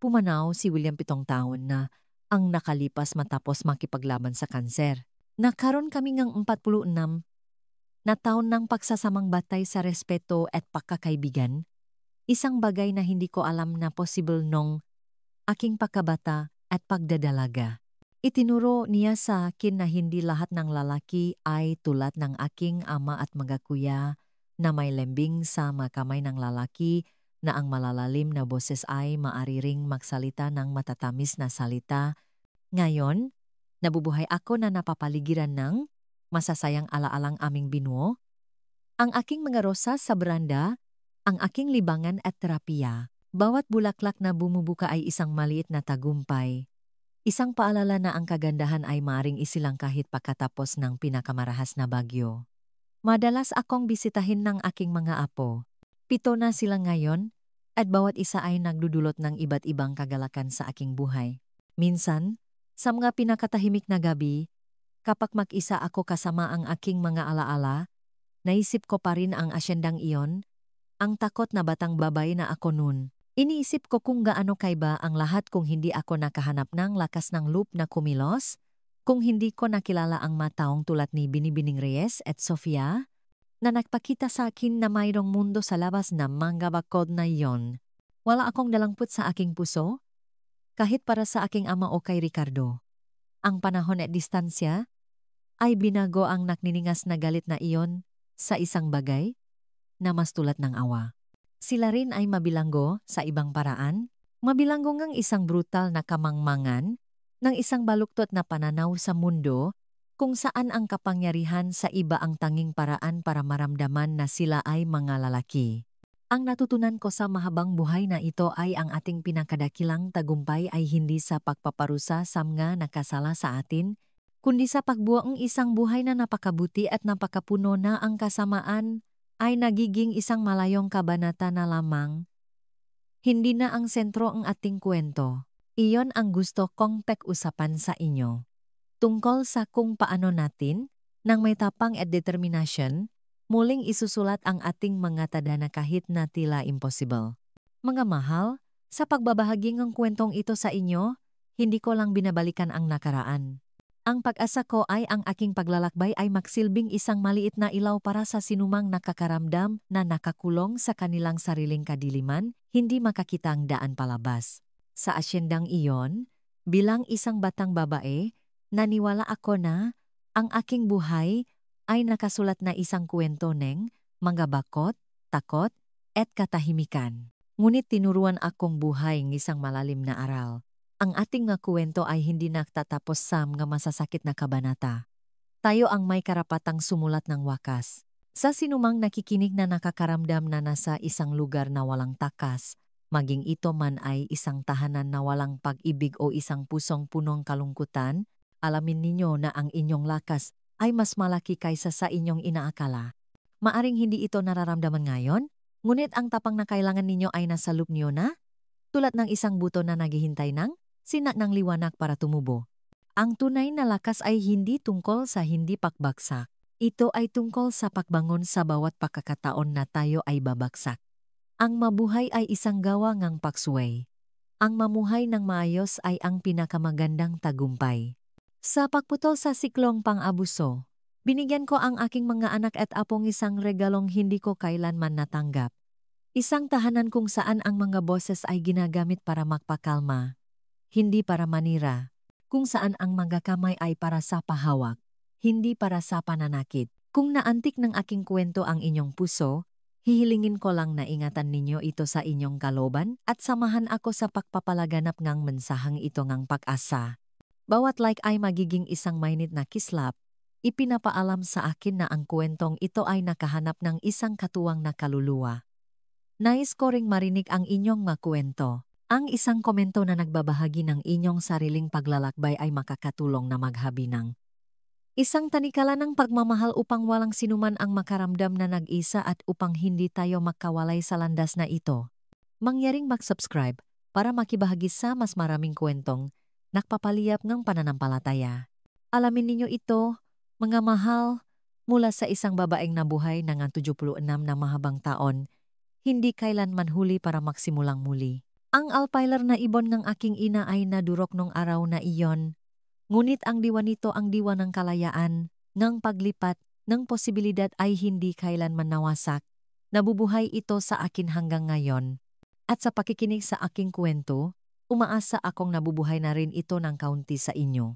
Pumanaw si William 7 taon na ang nakalipas matapos makipaglaban sa kanser. Nakaroon kami ngang 46 na taon ng pagsasamang batay sa respeto at pagkakaibigan. Isang bagay na hindi ko alam na possible nung aking pagkabata at pagdadalaga. Itinuro niya sa akin na hindi lahat ng lalaki ay tulad ng aking ama at mga kuya na may lembing sa makamay ng lalaki na ang malalalim na boses ay maaari ring magsalita ng matatamis na salita. Ngayon, nabubuhay ako na napapaligiran ng masasayang alaalang aming binuo, ang aking mga rosas sa beranda, ang aking libangan at terapiya. Bawat bulaklak na bumubuka ay isang maliit na tagumpay. Isang paalala na ang kagandahan ay maaring isilang kahit pagkatapos ng pinakamarahas na bagyo. Madalas akong bisitahin ng aking mga apo. 7 na sila ngayon, at bawat isa ay nagdudulot ng iba't ibang kagalakan sa aking buhay. Minsan, sa mga pinakatahimik na gabi, kapag mag-isa ako kasama ang aking mga alaala, naisip ko pa rin ang asyendang iyon, ang takot na batang babae na ako noon. Iniisip ko kung gaano kaiba ang lahat kung hindi ako nakahanap ng lakas ng loob na kumilos, kung hindi ko nakilala ang mataong tulad ni Binibining Reyes at Sofia, na nagpakita sa akin na mayroong mundo sa labas na manggabakod na iyon. Wala akong dalangput sa aking puso, kahit para sa aking ama o kay Ricardo. Ang panahon at distansya ay binago ang nakniningas na galit na iyon sa isang bagay na mas tulad ng awa. Sila rin ay mabilanggo sa ibang paraan, mabilanggo ngang isang brutal na kamangmangan ng isang baluktot na pananaw sa mundo kung saan ang kapangyarihan sa iba ang tanging paraan para maramdaman na sila ay mga lalaki. Ang natutunan ko sa mahabang buhay na ito ay ang ating pinakadakilang tagumpay ay hindi sa pagpaparusa sa mga nakasala sa atin, kundi sa pagbuo ng isang buhay na napakabuti at napakapuno na ang kasamaan ay nagiging isang malayong kabanata na lamang. Hindi na ang sentro ang ating kwento. Iyon ang gusto kong pag-usapan sa inyo. Tungkol sa kung paano natin, nang may tapang at determinasyon, muling isusulat ang ating mga tadhana kahit na tila impossible. Mga mahal, sa pagbabahagi ng kwentong ito sa inyo, hindi ko lang binabalikan ang nakaraan. Ang pag-asa ko ay ang aking paglalakbay ay magsilbing isang maliit na ilaw para sa sinumang nakakaramdam na nakakulong sa kanilang sariling kadiliman, hindi makakita ang daan palabas. Sa asyendang iyon, bilang isang batang babae, naniwala ako na ang aking buhay ay nakasulat na isang kwento ng mga bakot, takot, at katahimikan. Ngunit tinuruan akong buhay ng isang malalim na aral. Ang ating nga kwento ay hindi nagtatapos sa mga masasakit na kabanata. Tayo ang may karapatang sumulat ng wakas. Sa sinumang nakikinig na nakakaramdam na nasa isang lugar na walang takas, maging ito man ay isang tahanan na walang pag-ibig o isang pusong punong kalungkutan, alamin ninyo na ang inyong lakas ay mas malaki kaysa sa inyong inaakala. Maaring hindi ito nararamdaman ngayon, ngunit ang tapang na kailangan ninyo ay nasa loob niyo na, tulad ng isang buto na naghihintay ng sina ng liwanag para tumubo. Ang tunay na lakas ay hindi tungkol sa hindi pagbagsak. Ito ay tungkol sa pagbangon sa bawat pagkakataon na tayo ay babagsak. Ang mabuhay ay isang gawa ngang paksuway. Ang mamuhay ng maayos ay ang pinakamagandang tagumpay. Sa pagputol sa siklong pang-abuso, binigyan ko ang aking mga anak at apong isang regalong hindi ko kailanman natanggap. Isang tahanan kung saan ang mga boses ay ginagamit para magpakalma, hindi para manira, kung saan ang mga kamay ay para sa pahawak, hindi para sa pananakit. Kung naantik ng aking kwento ang inyong puso, hihilingin ko lang na ingatan ninyo ito sa inyong kalooban at samahan ako sa pagpapalaganap ng mensahang ito ngang pag-asa. Bawat like ay magiging isang mainit na kislap, ipinapaalam sa akin na ang kwentong ito ay nakahanap ng isang katuwang na kaluluwa. Nais ko ring marinig ang inyong mga kwento. Ang isang komento na nagbabahagi ng inyong sariling paglalakbay ay makakatulong na maghabi ng isang tanikala ng pagmamahal upang walang sinuman ang makaramdam na nag-isa at upang hindi tayo magkawalay sa landas na ito. Mangyaring mag-subscribe para makibahagi sa mas maraming kwentong nakpapaliyap ng pananampalataya. Alamin ninyo ito, mga mahal, mula sa isang babaeng nabuhay ng 76 na mahabang taon, hindi kailanman huli para magsimulang muli. Ang alpailer na ibon ng aking ina ay nadurok nung araw na iyon, ngunit ang diwa nito ang diwa ng kalayaan, ng paglipat, ng posibilidad ay hindi kailanman nawasak. Nabubuhay ito sa akin hanggang ngayon. At sa pakikinig sa aking kwento, umaasa akong nabubuhay na rin ito ng kaunti sa inyo.